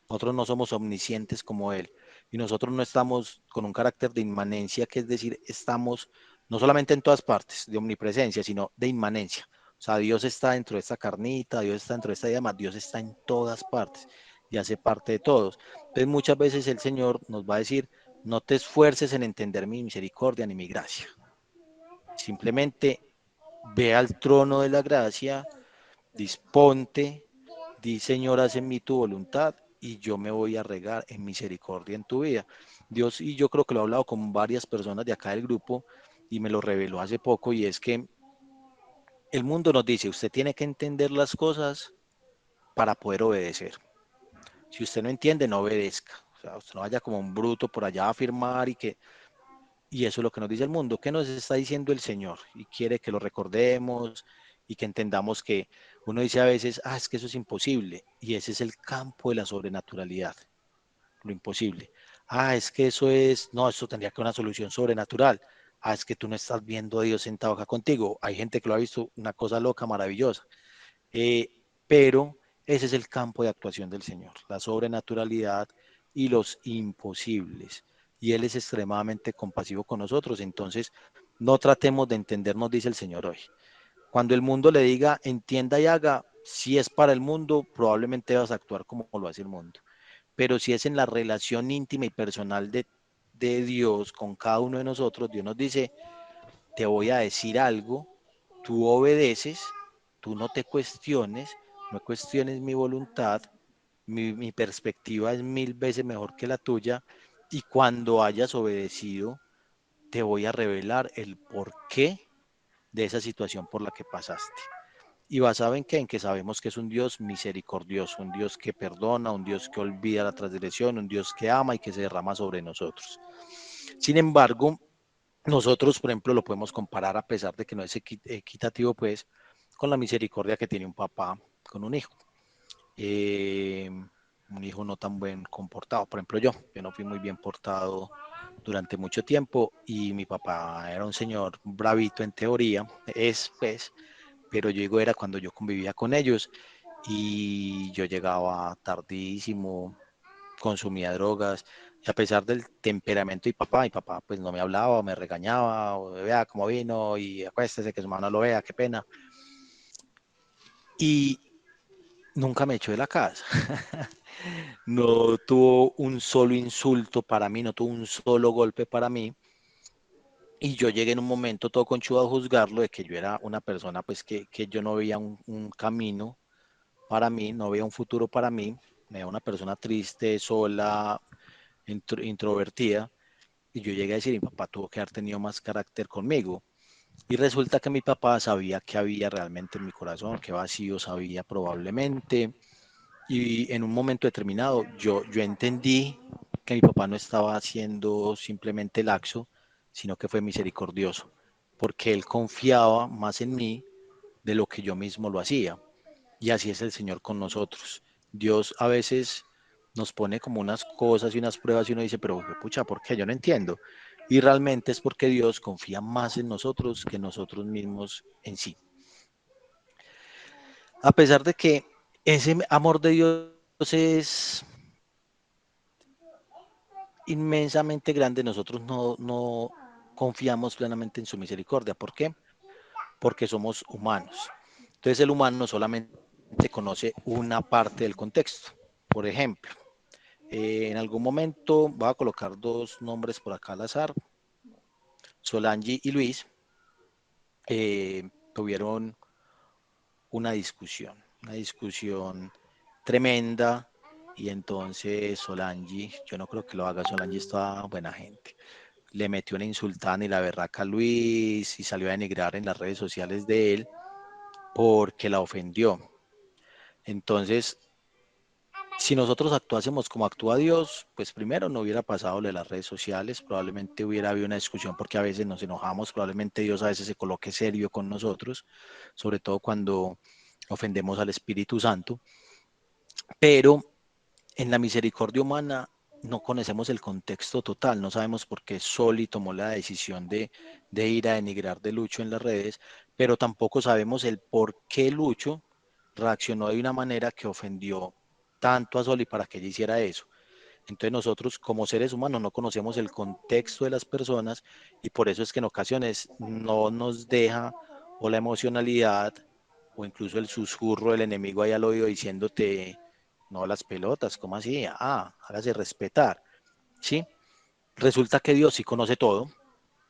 Nosotros no somos omniscientes como Él y nosotros no estamos con un carácter de inmanencia, que es decir, estamos no solamente en todas partes de omnipresencia, sino de inmanencia. O sea, Dios está dentro de esta carnita, Dios está dentro de esta llama, Dios está en todas partes y hace parte de todos. Entonces muchas veces el Señor nos va a decir, no te esfuerces en entender mi misericordia ni mi gracia. Simplemente ve al trono de la gracia, disponte, di Señor, haz en mí tu voluntad y yo me voy a regar en misericordia en tu vida. Dios, y yo creo que lo he hablado con varias personas de acá del grupo y me lo reveló hace poco, y es que el mundo nos dice, usted tiene que entender las cosas para poder obedecer. Si usted no entiende, no obedezca. O sea, usted no vaya como un bruto por allá a afirmar y eso es lo que nos dice el mundo. ¿Qué nos está diciendo el Señor? Y quiere que lo recordemos y que entendamos que uno dice a veces, es que eso es imposible. Y ese es el campo de la sobrenaturalidad, lo imposible. Es que eso es, no, eso tendría que ser una solución sobrenatural. Es que tú no estás viendo a Dios sentado acá contigo. Hay gente que lo ha visto, una cosa loca, maravillosa. Pero ese es el campo de actuación del Señor, la sobrenaturalidad y los imposibles. Y Él es extremadamente compasivo con nosotros. Entonces, no tratemos de entendernos, dice el Señor hoy. Cuando el mundo le diga, entienda y haga, si es para el mundo, probablemente vas a actuar como lo hace el mundo. Pero si es en la relación íntima y personal de Dios con cada uno de nosotros, Dios nos dice, te voy a decir algo, tú obedeces, tú no te cuestiones, no cuestiones mi voluntad, mi perspectiva es 1000 veces mejor que la tuya, y cuando hayas obedecido, te voy a revelar el porqué de esa situación por la que pasaste. Y basado en qué, en que sabemos que es un Dios misericordioso, un Dios que perdona, un Dios que olvida la transgresión, un Dios que ama y que se derrama sobre nosotros. Sin embargo, nosotros, por ejemplo, lo podemos comparar, a pesar de que no es equitativo, pues, con la misericordia que tiene un papá con un hijo. Un hijo no tan buen comportado. Por ejemplo, yo no fui muy bien portado durante mucho tiempo y mi papá era un señor bravito en teoría, es pues, pero yo digo era cuando yo convivía con ellos y yo llegaba tardísimo, consumía drogas, y a pesar del temperamento de mi papá pues no me hablaba, me regañaba, o vea cómo vino y acuéstese que su mamá no lo vea, qué pena. Y nunca me echó de la casa. No tuvo un solo insulto para mí, no tuvo un solo golpe para mí. Y yo llegué en un momento todo conchudo a juzgarlo de que yo era una persona pues que yo no veía un camino para mí, no veía un futuro para mí, me veía una persona triste, sola, introvertida. Y yo llegué a decir, mi papá tuvo que haber tenido más carácter conmigo. Y resulta que mi papá sabía que había realmente en mi corazón, qué vacíos había probablemente. Y en un momento determinado yo entendí que mi papá no estaba siendo simplemente laxo, sino que fue misericordioso, porque él confiaba más en mí de lo que yo mismo lo hacía. Y así es el Señor con nosotros. Dios a veces nos pone como unas cosas y unas pruebas y uno dice, pero pucha, ¿por qué? Yo no entiendo. Y realmente es porque Dios confía más en nosotros que nosotros mismos en sí. A pesar de que ese amor de Dios es inmensamente grande, nosotros no confiamos plenamente en su misericordia. ¿Por qué? Porque somos humanos. Entonces el humano solamente conoce una parte del contexto. Por ejemplo, en algún momento voy a colocar dos nombres por acá al azar. Solange y Luis tuvieron una discusión tremenda. Y entonces Solange, yo no creo que lo haga, Solange es toda buena gente, le metió una insultada y la berraca a Luis y salió a denigrar en las redes sociales de él porque la ofendió. Entonces, si nosotros actuásemos como actúa Dios, pues primero no hubiera pasado lo de las redes sociales, probablemente hubiera habido una discusión porque a veces nos enojamos, probablemente Dios a veces se coloque serio con nosotros, sobre todo cuando ofendemos al Espíritu Santo, pero en la misericordia humana no conocemos el contexto total, no sabemos por qué Soli tomó la decisión de ir a denigrar de Lucho en las redes, pero tampoco sabemos el por qué Lucho reaccionó de una manera que ofendió tanto a Soli para que ella hiciera eso. Entonces nosotros como seres humanos no conocemos el contexto de las personas y por eso es que en ocasiones no nos deja o la emocionalidad o incluso el susurro del enemigo ahí al oído diciéndote, no las pelotas, ¿cómo así? Hágase respetar, ¿sí? Resulta que Dios sí conoce todo,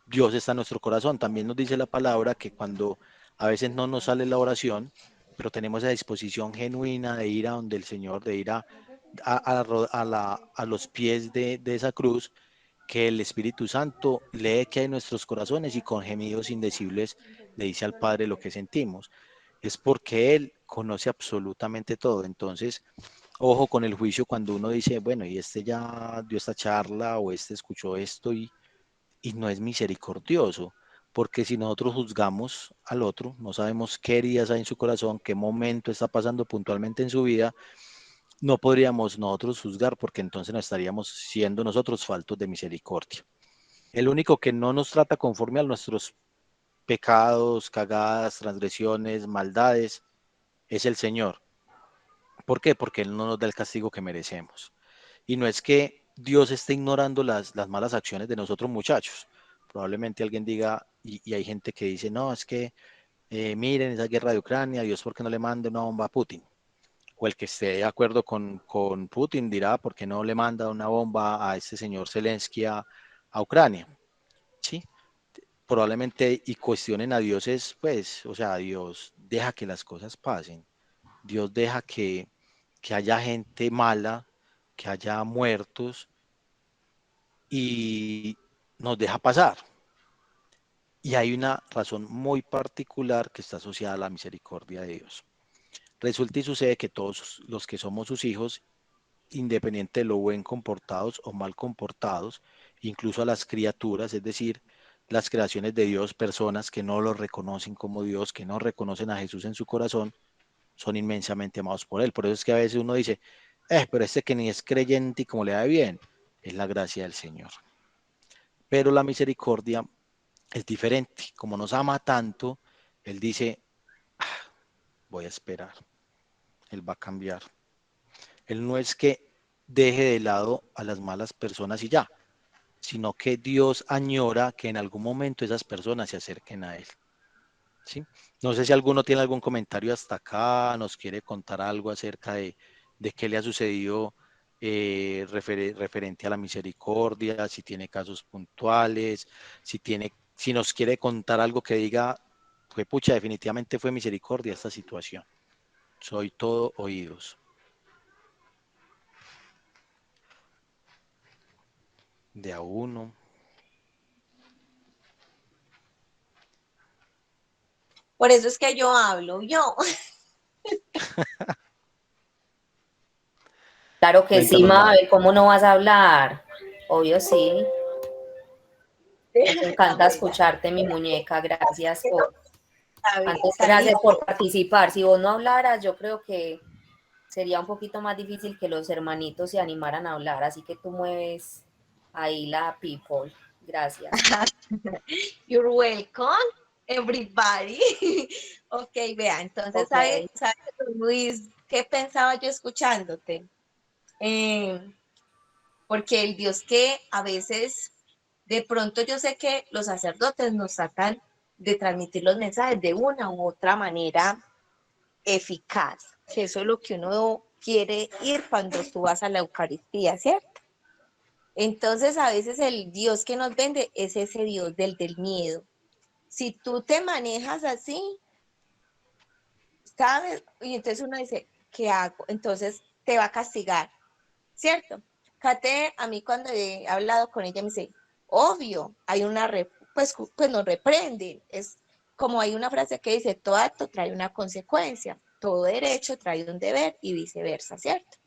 Dios está en nuestro corazón. También nos dice la palabra que cuando a veces no nos sale la oración, pero tenemos esa disposición genuina de ir a donde el Señor, de ir a los pies de esa cruz, que el Espíritu Santo lee que hay en nuestros corazones y con gemidos indecibles le dice al Padre lo que sentimos. Es porque Él conoce absolutamente todo. Entonces, ojo con el juicio cuando uno dice, bueno, y este ya dio esta charla o este escuchó esto y no es misericordioso, porque si nosotros juzgamos al otro, no sabemos qué heridas hay en su corazón, qué momento está pasando puntualmente en su vida, no podríamos nosotros juzgar porque entonces no estaríamos siendo nosotros faltos de misericordia. El único que no nos trata conforme a nuestros pecados, cagadas, transgresiones, maldades, es el Señor. ¿Por qué? Porque Él no nos da el castigo que merecemos. Y no es que Dios esté ignorando las malas acciones de nosotros muchachos. Probablemente alguien diga, y hay gente que dice, no, es que miren esa guerra de Ucrania, Dios, ¿por qué no le manda una bomba a Putin? O el que esté de acuerdo con Putin dirá, ¿por qué no le manda una bomba a este señor Zelensky a Ucrania? ¿Sí? Probablemente y cuestionen a Dios es, pues, o sea, Dios deja que las cosas pasen. Dios deja que haya gente mala, que haya muertos y nos deja pasar. Y hay una razón muy particular que está asociada a la misericordia de Dios. Resulta y sucede que todos los que somos sus hijos, independiente de lo buen comportados o mal comportados, incluso a las criaturas, es decir, las creaciones de Dios, personas que no lo reconocen como Dios, que no reconocen a Jesús en su corazón, son inmensamente amados por Él. Por eso es que a veces uno dice, pero este que ni es creyente y como le da bien, es la gracia del Señor. Pero la misericordia es diferente. Como nos ama tanto, Él dice, voy a esperar, Él va a cambiar. Él no es que deje de lado a las malas personas y ya, sino que Dios añora que en algún momento esas personas se acerquen a Él. ¿Sí? No sé si alguno tiene algún comentario hasta acá, nos quiere contar algo acerca de qué le ha sucedido referente a la misericordia, si tiene casos puntuales, si nos quiere contar algo que diga, fue pucha, definitivamente fue misericordia esta situación. Soy todo oídos. De a uno. Por eso es que yo hablo, yo. Claro que sí, Cuéntanos, Mabel, Mabel. ¿cómo no vas a hablar? Obvio sí. Nos encanta escucharte, mi muñeca. Gracias por, gracias por participar. Si vos no hablaras, yo creo que sería un poquito más difícil que los hermanitos se animaran a hablar. Así que tú mueves ahí la people. Gracias. You're welcome, everybody. Ok, vea, entonces, Okay. ¿sabe, Luis, qué pensaba yo escuchándote? Porque el Dios que a veces, de pronto yo sé que los sacerdotes nos tratan de transmitir los mensajes de una u otra manera eficaz, que eso es lo que uno quiere ir cuando tú vas a la Eucaristía, ¿cierto? Entonces a veces el Dios que nos vende es ese Dios del miedo. Si tú te manejas así, ¿sabes? Y entonces uno dice, ¿qué hago? Entonces te va a castigar, ¿cierto? Kate, a mí cuando he hablado con ella me dice, obvio, hay una, pues nos reprenden. Es como hay una frase que dice, todo acto trae una consecuencia, todo derecho trae un deber y viceversa, ¿cierto?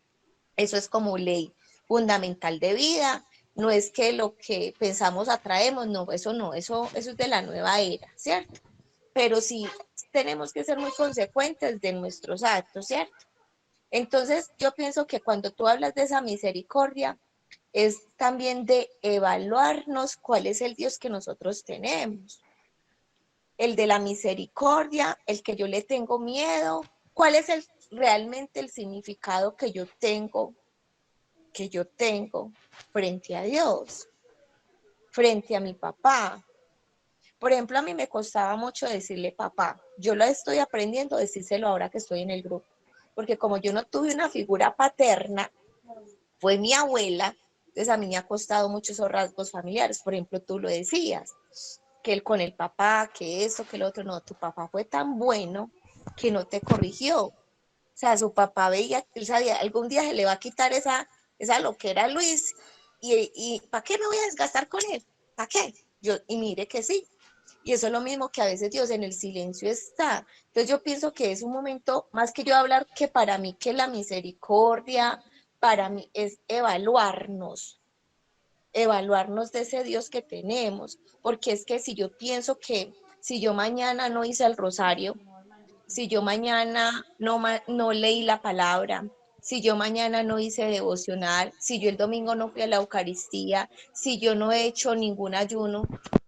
Eso es como ley fundamental de vida. No es que lo que pensamos atraemos, no, eso es de la nueva era, ¿cierto? Pero sí tenemos que ser muy consecuentes de nuestros actos, ¿cierto? Entonces, yo pienso que cuando tú hablas de esa misericordia, es también de evaluarnos cuál es el Dios que nosotros tenemos. El de la misericordia, el que yo le tengo miedo, cuál es realmente el significado que yo tengo frente a Dios, frente a mi papá. Por ejemplo, a mí me costaba mucho decirle papá. Yo lo estoy aprendiendo a decírselo ahora que estoy en el grupo. Porque como yo no tuve una figura paterna, fue mi abuela, entonces a mí me ha costado mucho esos rasgos familiares. Por ejemplo, tú lo decías, que él con el papá, que eso, que el otro, no, tu papá fue tan bueno que no te corrigió. O sea, su papá veía, él sabía, algún día se le va a quitar esa lo que era Luis, y ¿para qué me voy a desgastar con él? ¿Para qué? Y mire que sí. Y eso es lo mismo que a veces Dios en el silencio está. Entonces yo pienso que es un momento, más que yo hablar, que para mí que la misericordia, para mí es evaluarnos de ese Dios que tenemos. Porque es que si yo pienso que si yo mañana no hice el rosario, si yo mañana no leí la palabra, si yo mañana no hice devocional, si yo el domingo no fui a la Eucaristía, si yo no he hecho ningún ayuno,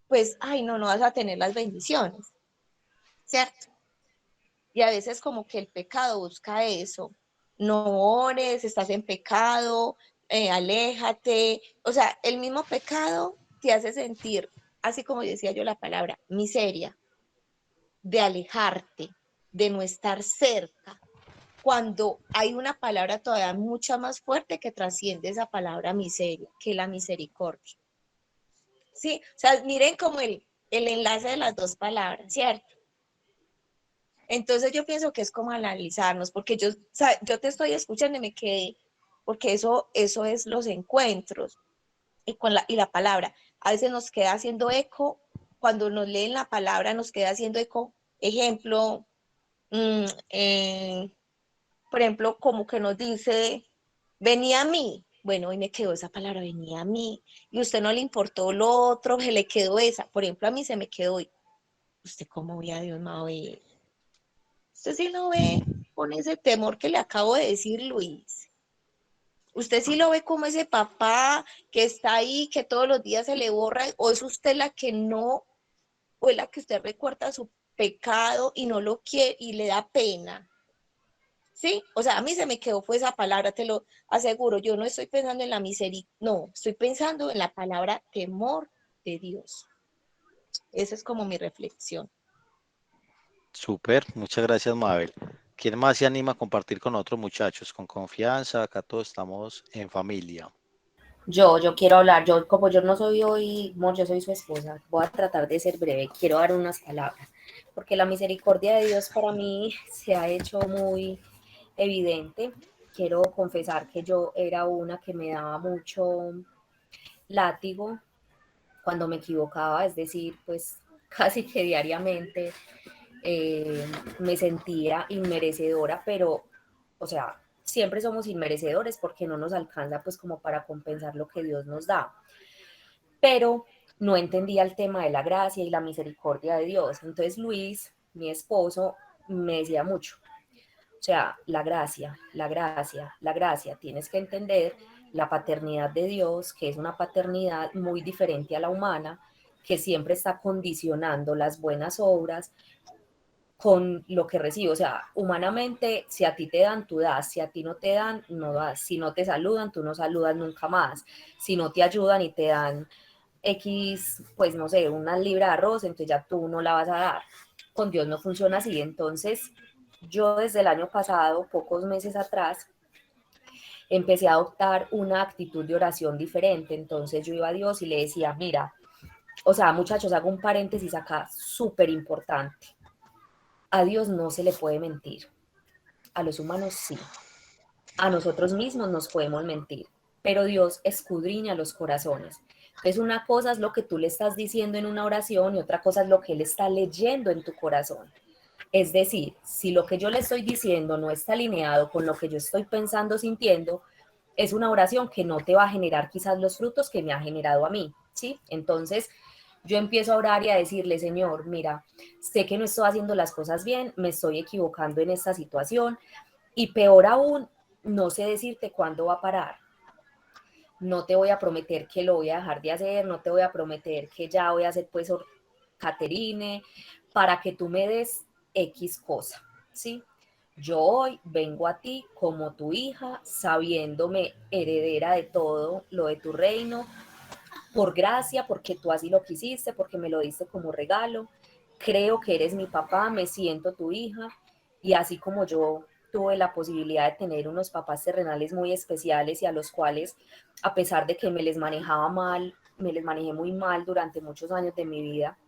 pues, ay, no vas a tener las bendiciones, ¿cierto? Y a veces como que el pecado busca eso. No ores, estás en pecado, aléjate. O sea, el mismo pecado te hace sentir, así como decía yo la palabra, miseria, de alejarte, de no estar cerca, cuando hay una palabra todavía mucha más fuerte que trasciende esa palabra miseria, que la misericordia. Sí, o sea, miren como el enlace de las dos palabras, ¿cierto? Entonces yo pienso que es como analizarnos, porque yo te estoy escuchando y me quedé, porque eso es los encuentros y la palabra. A veces nos queda haciendo eco cuando nos leen la palabra nos queda haciendo eco. Ejemplo, por ejemplo, como que nos dice, venía a mí. Bueno, hoy me quedó esa palabra, venía a mí. Y a usted no le importó lo otro, se le quedó esa. Por ejemplo, a mí se me quedó. ¿Usted cómo ve a Dios, Mabel? Usted sí lo ve con ese temor que le acabo de decir, Luis. Usted sí lo ve como ese papá que está ahí, que todos los días se le borra, o es usted la que no, o es la que usted recuerda su pecado y no lo quiere y le da pena. ¿Sí? O sea, a mí se me quedó fue esa palabra, te lo aseguro. Yo no estoy pensando en la misericordia, no, estoy pensando en la palabra temor de Dios. Esa es como mi reflexión. Súper, muchas gracias, Mabel. ¿Quién más se anima a compartir con otros muchachos? Con confianza, acá todos estamos en familia. Yo quiero hablar, como yo no soy hoy, yo soy su esposa, voy a tratar de ser breve, quiero dar unas palabras, porque la misericordia de Dios para mí se ha hecho muy evidente. Quiero confesar que yo era una que me daba mucho látigo cuando me equivocaba, es decir, pues casi que diariamente me sentía inmerecedora, pero, o sea, siempre somos inmerecedores porque no nos alcanza pues como para compensar lo que Dios nos da. Pero no entendía el tema de la gracia y la misericordia de Dios. Entonces Luis, mi esposo, me decía mucho, o sea, la gracia, la gracia, la gracia, tienes que entender la paternidad de Dios, que es una paternidad muy diferente a la humana, que siempre está condicionando las buenas obras con lo que recibo. O sea, humanamente, si a ti te dan, tú das. Si a ti no te dan, no das. Si no te saludan, tú no saludas nunca más. Si no te ayudan y te dan X, pues no sé, una libra de arroz, entonces ya tú no la vas a dar. Con Dios no funciona así. Entonces, yo desde el año pasado, pocos meses atrás, empecé a adoptar una actitud de oración diferente. Entonces yo iba a Dios y le decía, mira, o sea, muchachos, hago un paréntesis acá súper importante. A Dios no se le puede mentir. A los humanos sí. A nosotros mismos nos podemos mentir, pero Dios escudriña los corazones. Entonces una cosa es lo que tú le estás diciendo en una oración y otra cosa es lo que Él está leyendo en tu corazón. Es decir, si lo que yo le estoy diciendo no está alineado con lo que yo estoy pensando, sintiendo, es una oración que no te va a generar quizás los frutos que me ha generado a mí, ¿sí? Entonces, yo empiezo a orar y a decirle, Señor, mira, sé que no estoy haciendo las cosas bien, me estoy equivocando en esta situación y peor aún, no sé decirte cuándo va a parar. No te voy a prometer que lo voy a dejar de hacer, no te voy a prometer que ya voy a hacer pues Caterine, para que tú me des X cosa, ¿sí? Yo hoy vengo a ti como tu hija, sabiéndome heredera de todo lo de tu reino, por gracia, porque tú así lo quisiste, porque me lo diste como regalo. Creo que eres mi papá, me siento tu hija, y así como yo tuve la posibilidad de tener unos papás terrenales muy especiales y a los cuales, a pesar de que me les manejaba mal, me les manejé muy mal durante muchos años de mi vida,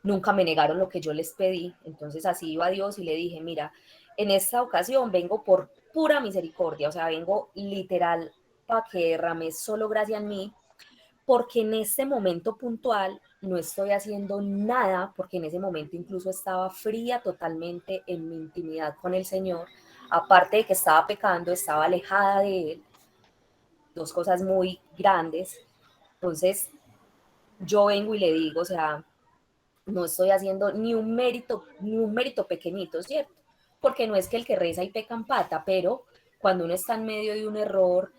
nunca me negaron lo que yo les pedí. Entonces así iba a Dios y le dije, mira, en esta ocasión vengo por pura misericordia, o sea, vengo literal para que derrames solo gracia en mí, porque en este momento puntual no estoy haciendo nada, porque en ese momento incluso estaba fría totalmente en mi intimidad con el Señor, aparte de que estaba pecando, estaba alejada de Él, dos cosas muy grandes. Entonces yo vengo y le digo, o sea, no estoy haciendo ni un mérito pequeñito, ¿cierto? Porque no es que el que reza y peca empata, pero cuando uno está en medio de un error,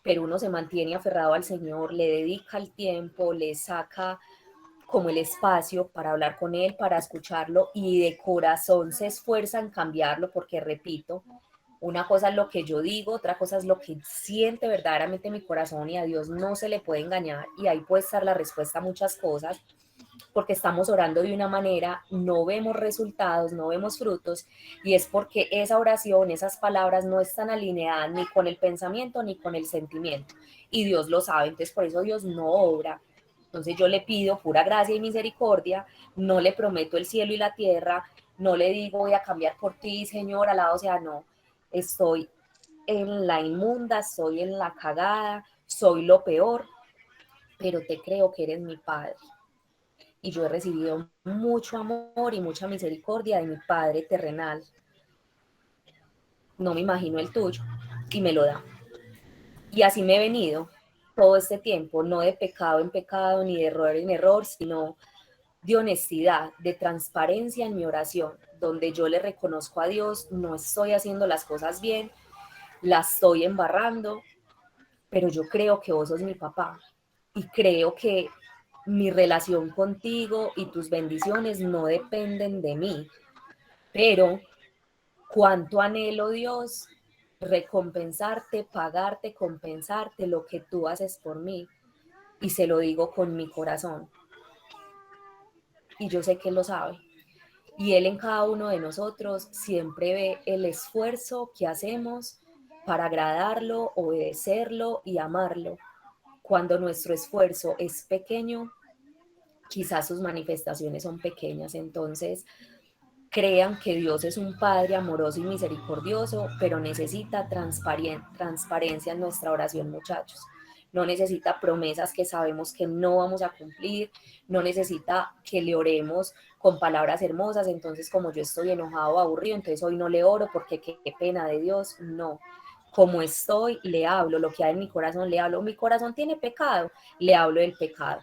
pero uno se mantiene aferrado al Señor, le dedica el tiempo, le saca como el espacio para hablar con Él, para escucharlo y de corazón se esfuerza en cambiarlo, porque repito, una cosa es lo que yo digo, otra cosa es lo que siente verdaderamente mi corazón y a Dios no se le puede engañar y ahí puede estar la respuesta a muchas cosas, porque estamos orando de una manera, no vemos resultados, no vemos frutos, y es porque esa oración, esas palabras no están alineadas ni con el pensamiento ni con el sentimiento, y Dios lo sabe, entonces por eso Dios no obra. Entonces yo le pido pura gracia y misericordia, no le prometo el cielo y la tierra, no le digo voy a cambiar por ti, Señor, alado sea, no, estoy en la inmunda, estoy en la cagada, soy lo peor, pero te creo que eres mi Padre. y yo he recibido mucho amor y mucha misericordia de mi Padre terrenal. No me imagino el tuyo, y me lo da. Y así me he venido todo este tiempo, no de pecado en pecado, ni de error en error, sino de honestidad, de transparencia en mi oración, donde yo le reconozco a Dios, no estoy haciendo las cosas bien, las estoy embarrando, pero yo creo que vos sos mi papá y creo que mi relación contigo y tus bendiciones no dependen de mí, pero cuánto anhelo, Dios, recompensarte, pagarte, compensarte lo que tú haces por mí. Y se lo digo con mi corazón. Y yo sé que Él lo sabe. Y Él en cada uno de nosotros siempre ve el esfuerzo que hacemos para agradarlo, obedecerlo y amarlo. Cuando nuestro esfuerzo es pequeño, quizás sus manifestaciones son pequeñas. Entonces, crean que Dios es un Padre amoroso y misericordioso, pero necesita transparencia en nuestra oración, muchachos. No necesita promesas que sabemos que no vamos a cumplir, no necesita que le oremos con palabras hermosas, entonces como yo estoy enojado o aburrido, entonces hoy no le oro porque qué pena de Dios, no. Como estoy, le hablo, lo que hay en mi corazón, le hablo. Mi corazón tiene pecado, le hablo del pecado.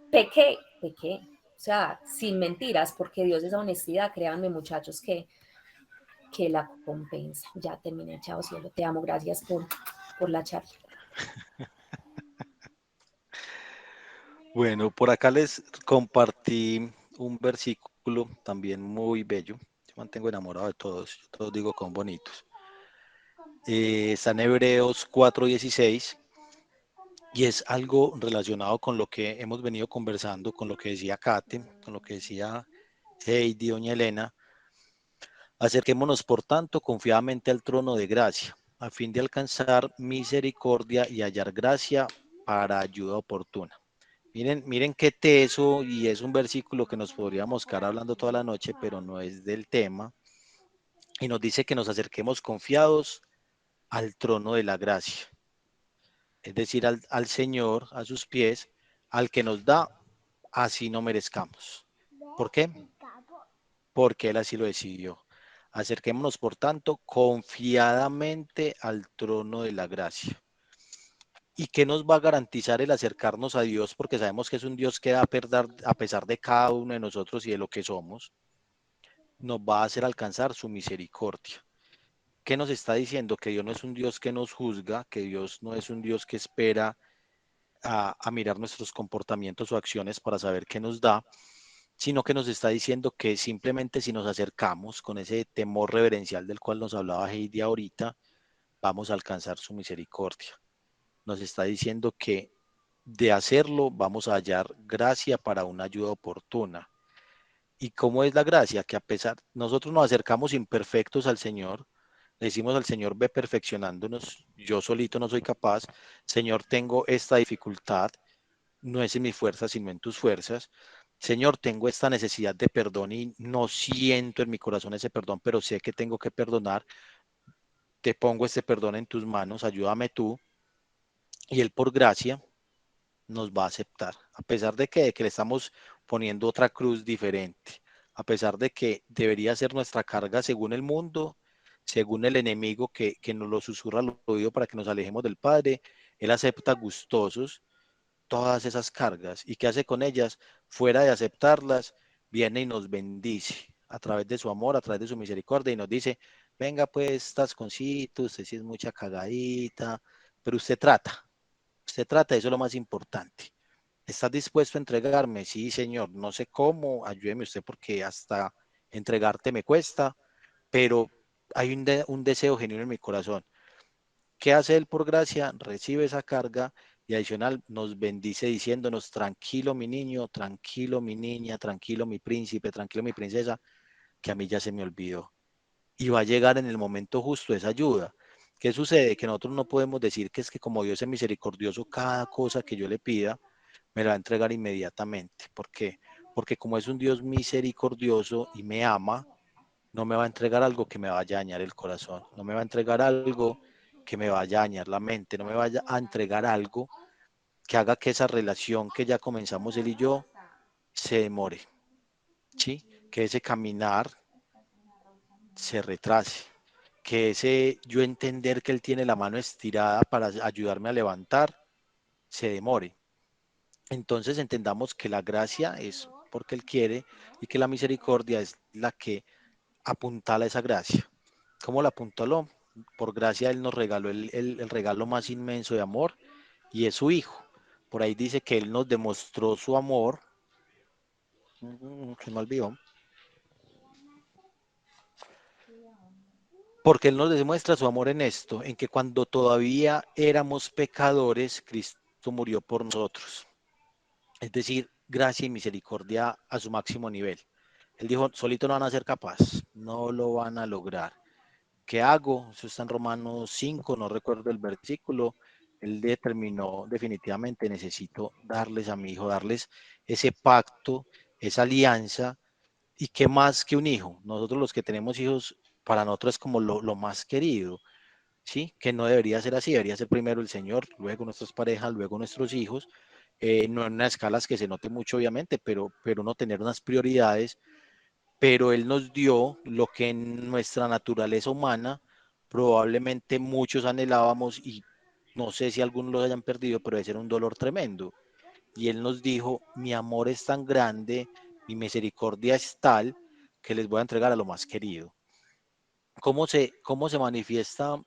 Pequé. O sea, sin mentiras, porque Dios es honestidad, créanme muchachos que la compensa. Ya terminé, chao cielo, te amo, gracias por la charla. Bueno, por acá les compartí un versículo también muy bello. Yo mantengo enamorado de todos, yo todos digo con bonitos. Está en Hebreos 4:16 y es algo relacionado con lo que hemos venido conversando, con lo que decía Kate, con lo que decía Heidi, doña Elena. Acerquémonos, por tanto, confiadamente al trono de gracia, a fin de alcanzar misericordia y hallar gracia para ayuda oportuna. Miren qué teso, y es un versículo que nos podríamos quedar hablando toda la noche, pero no es del tema. Y nos dice que nos acerquemos confiados al trono de la gracia, es decir, al Señor, a sus pies, al que nos da, así no merezcamos. ¿Por qué? Porque Él así lo decidió. Acerquémonos, por tanto, confiadamente al trono de la gracia. ¿Y qué nos va a garantizar el acercarnos a Dios? Porque sabemos que es un Dios que da a pesar de cada uno de nosotros y de lo que somos, nos va a hacer alcanzar su misericordia. ¿Qué nos está diciendo? Que Dios no es un Dios que nos juzga, que Dios no es un Dios que espera a mirar nuestros comportamientos o acciones para saber qué nos da, sino que nos está diciendo que simplemente si nos acercamos con ese temor reverencial del cual nos hablaba Heidi ahorita, vamos a alcanzar su misericordia. Nos está diciendo que de hacerlo vamos a hallar gracia para una ayuda oportuna. ¿Y cómo es la gracia? Que a pesar, nosotros nos acercamos imperfectos al Señor, le decimos al Señor, ve perfeccionándonos, yo solito no soy capaz, Señor, tengo esta dificultad, no es en mis fuerzas, sino en tus fuerzas. Señor, tengo esta necesidad de perdón y no siento en mi corazón ese perdón, pero sé que tengo que perdonar. Te pongo este perdón en tus manos, ayúdame tú. Y Él por gracia nos va a aceptar, a pesar de que le estamos poniendo otra cruz diferente, a pesar de que debería ser nuestra carga según el mundo, según el enemigo que nos lo susurra al oído para que nos alejemos del Padre. Él acepta gustosos todas esas cargas. ¿Y qué hace con ellas? Fuera de aceptarlas, viene y nos bendice a través de su amor, a través de su misericordia y nos dice, venga pues, Tasconcito, usted sí es mucha cagadita, pero usted trata, eso es lo más importante. ¿Estás dispuesto a entregarme? Sí, Señor, no sé cómo, ayúdeme usted porque hasta entregarte me cuesta, pero hay un deseo genuino en mi corazón. ¿Qué hace Él por gracia? Recibe esa carga y adicional nos bendice diciéndonos, tranquilo mi niño, tranquilo mi niña, tranquilo mi príncipe, tranquilo mi princesa, que a mí ya se me olvidó. Y va a llegar en el momento justo esa ayuda. ¿Qué sucede? Que nosotros no podemos decir que es que como Dios es misericordioso, cada cosa que yo le pida, me la va a entregar inmediatamente. ¿Por qué? Porque como es un Dios misericordioso y me ama, no me va a entregar algo que me vaya a dañar el corazón, no me va a entregar algo que me vaya a dañar la mente, no me vaya a entregar algo que haga que esa relación que ya comenzamos él y yo se demore, ¿sí? Que ese caminar se retrase, que ese yo entender que Él tiene la mano estirada para ayudarme a levantar, se demore. Entonces entendamos que la gracia es porque Él quiere y que la misericordia es la que apuntala esa gracia. ¿Cómo la apuntaló? Por gracia Él nos regaló el regalo más inmenso de amor y es su Hijo. Por ahí dice que Él nos demostró su amor. Se me olvidó. Porque Él nos demuestra su amor en esto, en que cuando todavía éramos pecadores, Cristo murió por nosotros. Es decir, gracia y misericordia a su máximo nivel. Él dijo, solito no van a ser capaces, no lo van a lograr. ¿Qué hago? Eso está en Romanos 5, no recuerdo el versículo. Él determinó definitivamente, necesito darles a mi hijo, darles ese pacto, esa alianza. ¿Y qué más que un hijo? Nosotros los que tenemos hijos, para nosotros es como lo más querido, ¿sí? Que no debería ser así, debería ser primero el Señor, luego nuestras parejas, luego nuestros hijos. No en unas escalas que se note mucho, obviamente, pero no tener unas prioridades. Pero Él nos dio lo que en nuestra naturaleza humana probablemente muchos anhelábamos y no sé si algunos lo hayan perdido, pero debe ser un dolor tremendo. Y Él nos dijo, mi amor es tan grande, mi misericordia es tal, que les voy a entregar a lo más querido. Cómo se manifiesta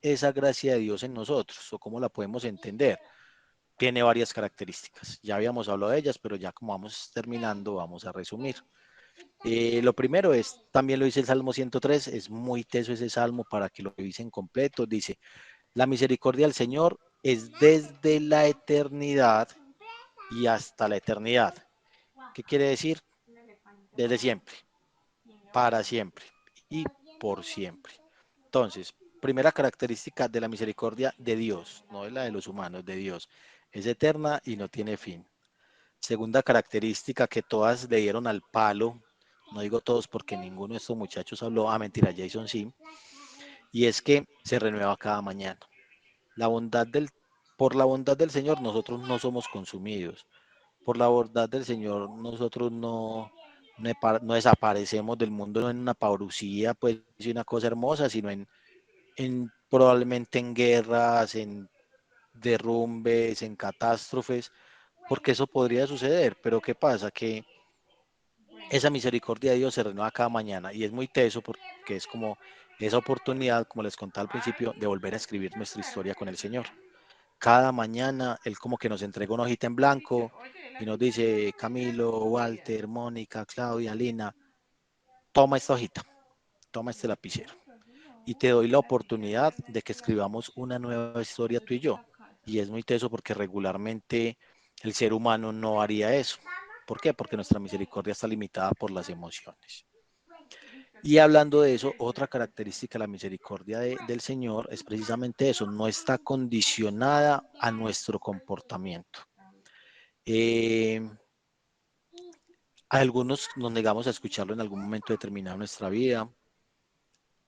esa gracia de Dios en nosotros o cómo la podemos entender? Tiene varias características. Ya habíamos hablado de ellas, pero ya como vamos terminando, vamos a resumir. Lo primero es, también lo dice el Salmo 103, es muy teso ese salmo para que lo revisen completo. Dice, la misericordia del Señor es desde la eternidad y hasta la eternidad. ¿Qué quiere decir? Desde siempre, para siempre y por siempre. Entonces, primera característica de la misericordia de Dios, no es la de los humanos, de Dios. Es eterna y no tiene fin. Segunda característica que todas le dieron al palo, no digo todos porque ninguno de estos muchachos habló, mentira, Jason sí, y es que se renueva cada mañana. La bondad por la bondad del Señor nosotros no somos consumidos. Por la bondad del Señor nosotros no desaparecemos del mundo, no en una parucía, pues una cosa hermosa, sino probablemente en guerras, en derrumbes, en catástrofes, porque eso podría suceder. Pero ¿qué pasa? Que esa misericordia de Dios se renueva cada mañana y es muy teso porque es como esa oportunidad, como les contaba al principio, de volver a escribir nuestra historia con el Señor. Cada mañana Él como que nos entrega una hojita en blanco y nos dice, Camilo, Walter, Mónica, Claudia, Lina, toma esta hojita, toma este lapicero y te doy la oportunidad de que escribamos una nueva historia tú y yo. Y es muy teso porque regularmente el ser humano no haría eso. ¿Por qué? Porque nuestra misericordia está limitada por las emociones. Y hablando de eso, otra característica de la misericordia del Señor es precisamente eso, no está condicionada a nuestro comportamiento. Algunos nos negamos a escucharlo en algún momento determinado de nuestra vida,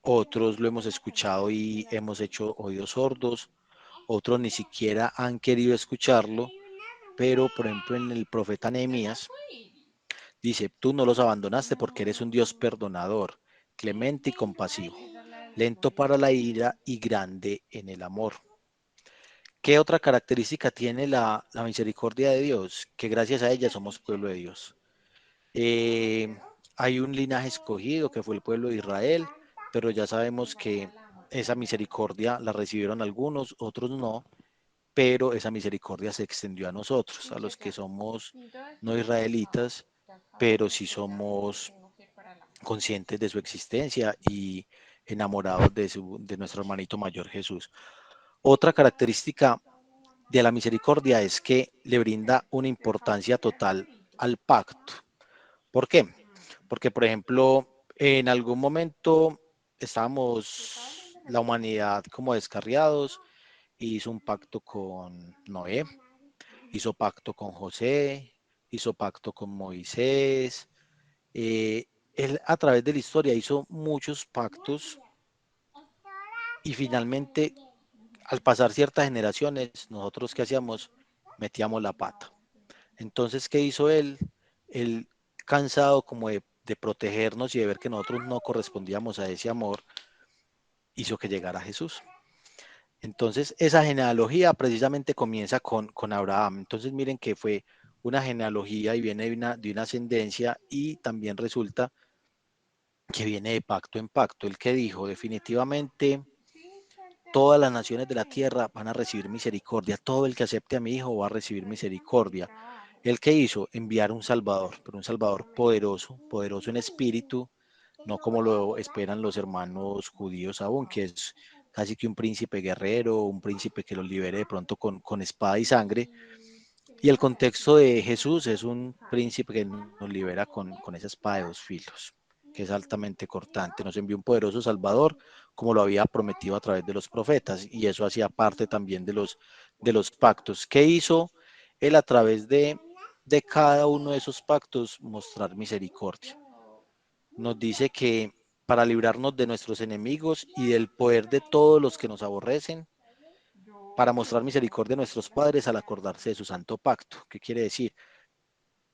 otros lo hemos escuchado y hemos hecho oídos sordos, otros ni siquiera han querido escucharlo, pero por ejemplo en el profeta Nehemías dice, tú no los abandonaste porque eres un Dios perdonador, clemente y compasivo, lento para la ira y grande en el amor. ¿Qué otra característica tiene la misericordia de Dios? Que gracias a ella somos pueblo de Dios. Hay un linaje escogido que fue el pueblo de Israel, pero ya sabemos que esa misericordia la recibieron algunos, otros no, pero esa misericordia se extendió a nosotros, a los que somos no israelitas, pero sí somos conscientes de su existencia y enamorados de nuestro hermanito mayor Jesús. Otra característica de la misericordia es que le brinda una importancia total al pacto. ¿Por qué? Porque, por ejemplo, en algún momento estábamos la humanidad como descarriados, hizo un pacto con Noé, hizo pacto con José, hizo pacto con Moisés. Él a través de la historia hizo muchos pactos y finalmente al pasar ciertas generaciones, nosotros qué hacíamos, metíamos la pata. Entonces, ¿qué hizo él? Él, cansado como de protegernos y de ver que nosotros no correspondíamos a ese amor, hizo que llegara Jesús. Entonces, esa genealogía precisamente comienza con Abraham. Entonces, miren que fue una genealogía y viene de una ascendencia, y también resulta que viene de pacto en pacto. El que dijo, definitivamente, todas las naciones de la tierra van a recibir misericordia. Todo el que acepte a mi hijo va a recibir misericordia. El que hizo, enviar un Salvador, pero un Salvador poderoso, poderoso en espíritu, no como lo esperan los hermanos judíos aún, que es casi que un príncipe guerrero, un príncipe que los libere de pronto con espada y sangre. Y el contexto de Jesús es un príncipe que nos libera con esa espada de dos filos, que es altamente cortante. Nos envió un poderoso Salvador, como lo había prometido a través de los profetas, y eso hacía parte también de los pactos. ¿Qué hizo él a través de cada uno de esos pactos? Mostrar misericordia. Nos dice que para librarnos de nuestros enemigos y del poder de todos los que nos aborrecen, para mostrar misericordia a nuestros padres al acordarse de su santo pacto. ¿Qué quiere decir?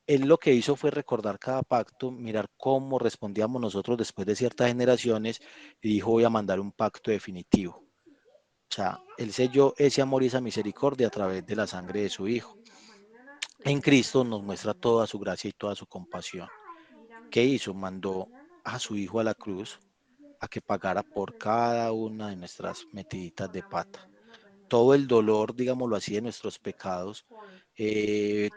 Él lo que hizo fue recordar cada pacto, mirar cómo respondíamos nosotros después de ciertas generaciones, y dijo, voy a mandar un pacto definitivo. O sea, él selló ese amor y esa misericordia a través de la sangre de su Hijo. En Cristo nos muestra toda su gracia y toda su compasión. ¿Qué hizo? Mandó a su Hijo a la cruz a que pagara por cada una de nuestras metiditas de pata. Todo el dolor, digámoslo así, de nuestros pecados,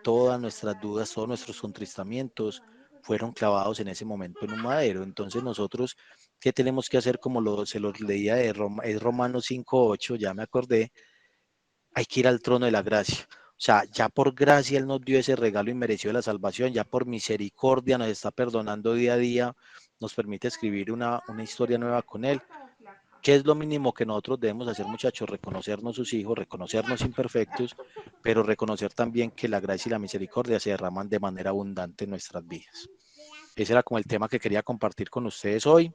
todas nuestras dudas, todos nuestros contristamientos fueron clavados en ese momento en un madero. Entonces nosotros, ¿qué tenemos que hacer? Como se los leía de es Romanos 5:8, ya me acordé, hay que ir al trono de la gracia. O sea, ya por gracia Él nos dio ese regalo inmerecido de la salvación, ya por misericordia nos está perdonando día a día, nos permite escribir una historia nueva con Él. ¿Qué es lo mínimo que nosotros debemos hacer, muchachos? Reconocernos sus hijos, reconocernos imperfectos, pero reconocer también que la gracia y la misericordia se derraman de manera abundante en nuestras vidas. Ese era como el tema que quería compartir con ustedes hoy.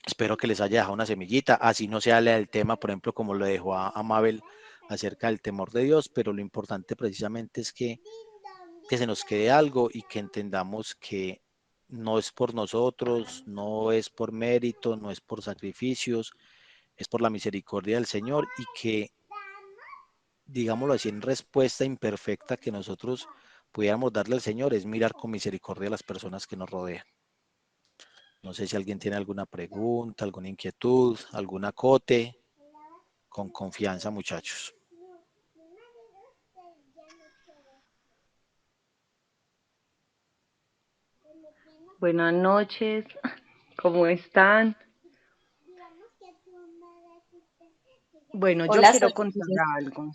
Espero que les haya dejado una semillita, así no sea el tema, por ejemplo, como lo dejó a Mabel acerca del temor de Dios, pero lo importante precisamente es que se nos quede algo y que entendamos que no es por nosotros, no es por mérito, no es por sacrificios, es por la misericordia del Señor, y que, digámoslo así, en respuesta imperfecta que nosotros pudiéramos darle al Señor, es mirar con misericordia a las personas que nos rodean. No sé si alguien tiene alguna pregunta, alguna inquietud, algún acote. Con confianza, muchachos. Buenas noches, ¿cómo están? Bueno, yo Hola, quiero Sol. contar algo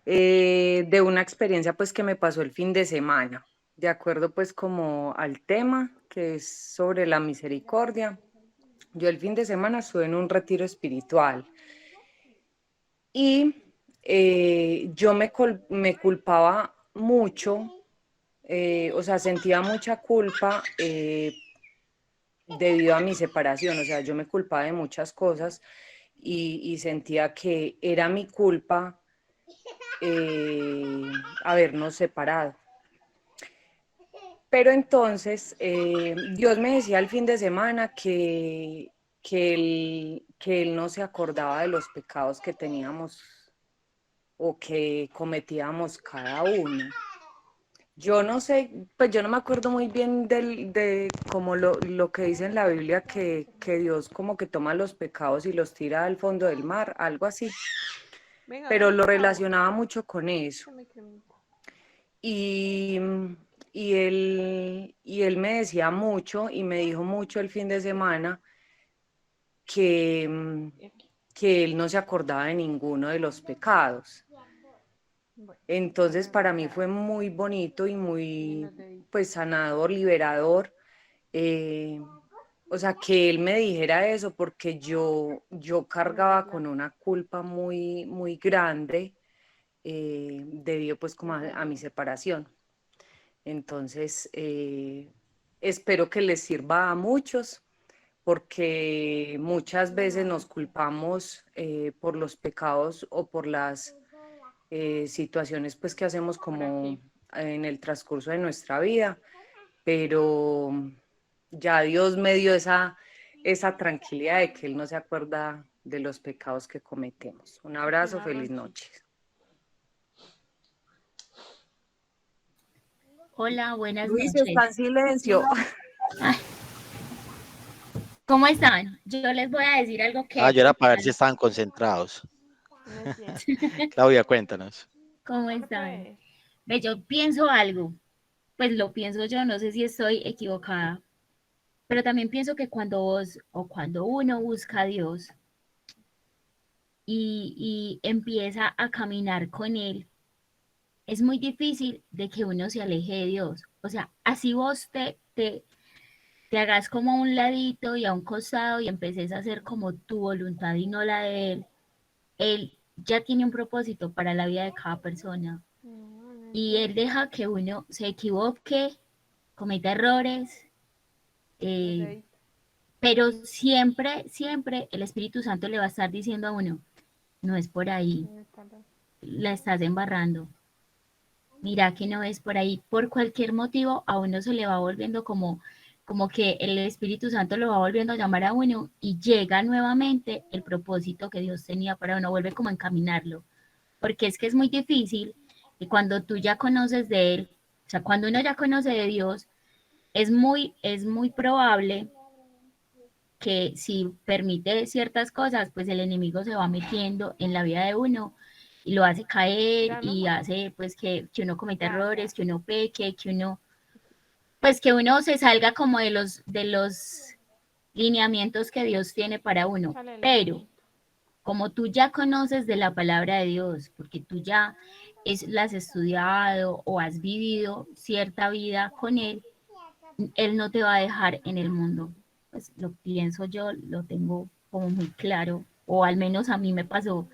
de una experiencia pues que me pasó el fin de semana, de acuerdo pues como al tema que es sobre la misericordia. Yo el fin de semana estuve en un retiro espiritual y yo me culpaba mucho, o sea, sentía mucha culpa debido a mi separación, o sea, yo me culpaba de muchas cosas y sentía que era mi culpa habernos separado. Pero entonces Dios me decía el fin de semana que él no se acordaba de los pecados que teníamos o que cometíamos cada uno. Yo no sé, pues yo no me acuerdo muy bien de como lo que dice en la Biblia, que Dios como que toma los pecados y los tira al fondo del mar, algo así. Pero lo relacionaba mucho con eso. Y, y él me decía mucho y me dijo mucho el fin de semana que, que él no se acordaba de ninguno de los pecados. Entonces para mí fue muy bonito y muy pues sanador, liberador, o sea, que él me dijera eso porque yo cargaba con una culpa muy, muy grande debido pues como a mi separación. Entonces, espero que les sirva a muchos porque muchas veces nos culpamos por los pecados o por las situaciones pues que hacemos como en el transcurso de nuestra vida, pero ya Dios me dio esa tranquilidad de que Él no se acuerda de los pecados que cometemos. Un abrazo, feliz noche. Hola, buenas Luis noches. está en silencio. Ay, ¿cómo están? Yo les voy a decir algo que... Yo era para ver si estaban concentrados. Claudia, cuéntanos. ¿Cómo están? Ve, yo pienso algo, pues lo pienso yo, no sé si estoy equivocada, pero también pienso que cuando vos o cuando uno busca a Dios y empieza a caminar con Él, es muy difícil de que uno se aleje de Dios. O sea, así vos te hagas como a un ladito y a un costado y empeces a hacer como tu voluntad y no la de Él. Él ya tiene un propósito para la vida de cada persona y Él deja que uno se equivoque, cometa errores, pero siempre, siempre el Espíritu Santo le va a estar diciendo a uno, no es por ahí, la estás embarrando. Mira que no es por ahí, por cualquier motivo a uno se le va volviendo como que el Espíritu Santo lo va volviendo a llamar a uno y llega nuevamente el propósito que Dios tenía para uno, vuelve como a encaminarlo, porque es que es muy difícil que cuando tú ya conoces de Él, o sea, cuando uno ya conoce de Dios, es muy probable que si permite ciertas cosas, pues el enemigo se va metiendo en la vida de uno y lo hace caer y hace pues que uno cometa errores, que uno peque, que uno se salga como de los lineamientos que Dios tiene para uno. Pero como tú ya conoces de la palabra de Dios, porque tú ya la has estudiado o has vivido cierta vida con Él, Él no te va a dejar en el mundo. Pues lo pienso yo, lo tengo como muy claro, o al menos a mí me pasó.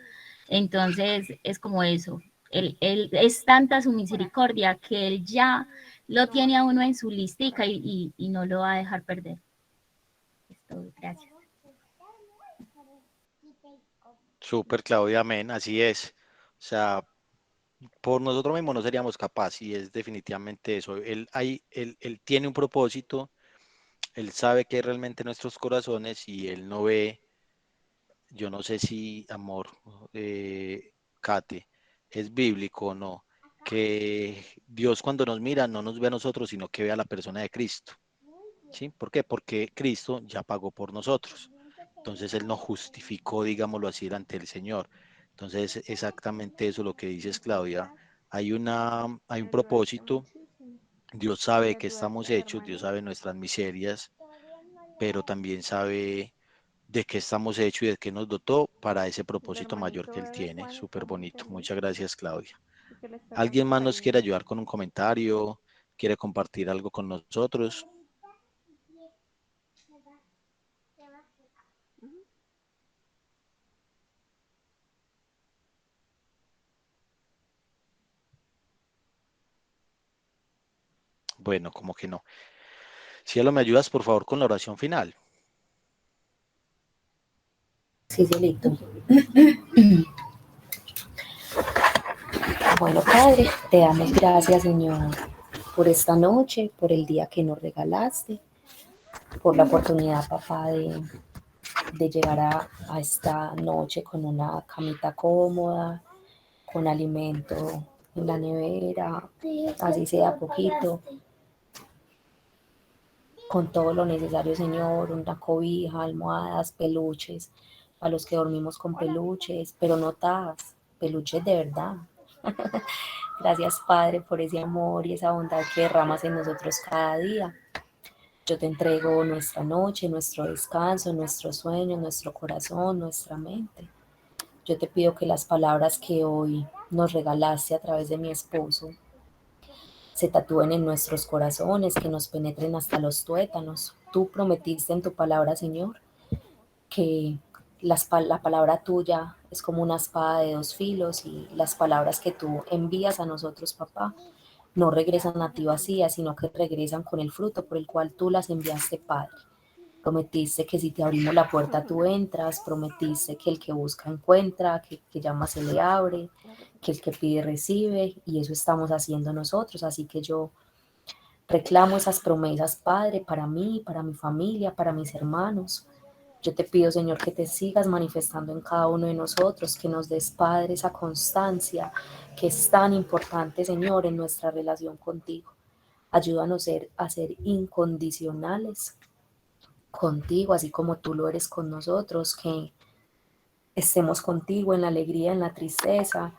Entonces es como eso. Él es tanta su misericordia que Él ya lo tiene a uno en su listica y no lo va a dejar perder. Es todo, gracias. Súper, Claudia, amén, así es. O sea, por nosotros mismos no seríamos capaces y es definitivamente eso. Él tiene un propósito, Él sabe que es realmente nuestros corazones y Él no ve, yo no sé si, amor, Kate, es bíblico o no, que Dios cuando nos mira no nos ve a nosotros, sino que ve a la persona de Cristo. ¿Sí? ¿Por qué? Porque Cristo ya pagó por nosotros. Entonces Él nos justificó, digámoslo así, ante el Señor. Entonces, exactamente eso lo que dices, Claudia. Hay un propósito. Dios sabe que estamos hechos, Dios sabe nuestras miserias, pero también sabe de qué estamos hechos y de qué nos dotó para ese propósito mayor que Él tiene. Súper bonito. Muchas gracias, Claudia. ¿Alguien más nos quiere ayudar con un comentario? ¿Quiere compartir algo con nosotros? Bueno, como que no. Cielo, ¿me ayudas por favor con la oración final? Sí, cielito. Bueno, Padre, te damos gracias, Señor, por esta noche, por el día que nos regalaste, por la oportunidad, papá, de llegar a esta noche con una camita cómoda, con alimento en la nevera, así sea poquito, con todo lo necesario, Señor, una cobija, almohadas, peluches, a los que dormimos con peluches, pero no tajas, peluches de verdad. Gracias, Padre, por ese amor y esa bondad que derramas en nosotros cada día. Yo te entrego nuestra noche, nuestro descanso, nuestros sueños, nuestro corazón, nuestra mente. Yo te pido que las palabras que hoy nos regalaste a través de mi esposo se tatúen en nuestros corazones, que nos penetren hasta los tuétanos. Tú prometiste en tu palabra, Señor, que la palabra tuya es como una espada de dos filos y las palabras que tú envías a nosotros, papá, no regresan a ti vacías, sino que regresan con el fruto por el cual tú las enviaste, Padre. Prometiste que si te abrimos la puerta tú entras, prometiste que el que busca encuentra, que llama se le abre, que el que pide recibe, y eso estamos haciendo nosotros. Así que yo reclamo esas promesas, Padre, para mí, para mi familia, para mis hermanos. Yo te pido, Señor, que te sigas manifestando en cada uno de nosotros, que nos des, Padre, esa constancia que es tan importante, Señor, en nuestra relación contigo. Ayúdanos a ser incondicionales contigo, así como tú lo eres con nosotros, que estemos contigo en la alegría, en la tristeza,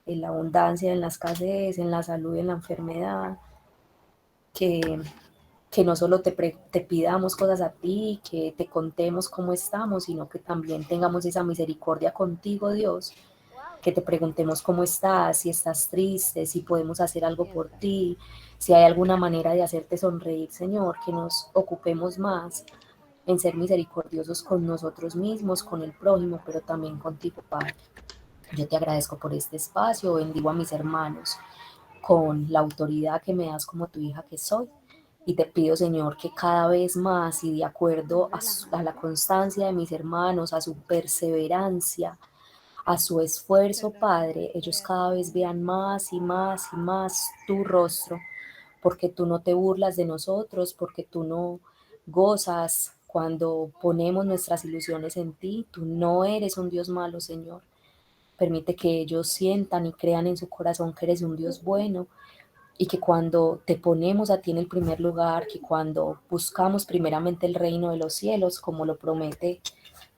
en la abundancia, en la escasez, en la salud, en la enfermedad, que no solo te pidamos cosas a ti, que te contemos cómo estamos, sino que también tengamos esa misericordia contigo, Dios, que te preguntemos cómo estás, si estás triste, si podemos hacer algo por ti, si hay alguna manera de hacerte sonreír, Señor, que nos ocupemos más en ser misericordiosos con nosotros mismos, con el prójimo, pero también contigo, Padre. Yo te agradezco por este espacio, bendigo a mis hermanos con la autoridad que me das como tu hija que soy. Y te pido, Señor, que cada vez más y de acuerdo a la constancia de mis hermanos, a su perseverancia, a su esfuerzo, Padre, ellos cada vez vean más y más y más tu rostro, porque tú no te burlas de nosotros, porque tú no gozas cuando ponemos nuestras ilusiones en ti. Tú no eres un Dios malo, Señor. Permite que ellos sientan y crean en su corazón que eres un Dios bueno, y que cuando te ponemos a ti en el primer lugar, que cuando buscamos primeramente el reino de los cielos, como lo promete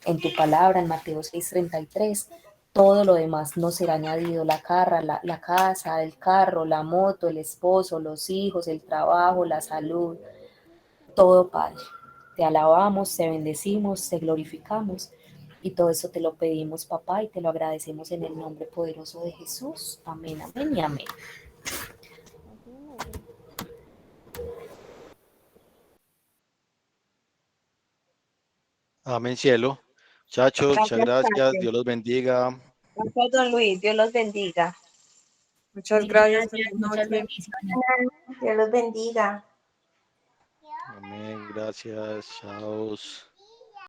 en tu palabra en Mateo 6:33, todo lo demás nos será añadido: la casa, el carro, la moto, el esposo, los hijos, el trabajo, la salud, todo, Padre. Te alabamos, te bendecimos, te glorificamos, y todo eso te lo pedimos, papá, y te lo agradecemos en el nombre poderoso de Jesús. Amén, amén y amén. Amén, cielo. Muchachos, muchas Gracias, gracias. Padre. Dios los bendiga. Gracias, don Luis. Dios los bendiga. Muchas Mil gracias. gracias, muchas bendiciones. Dios los bendiga. Amén, gracias. Chao.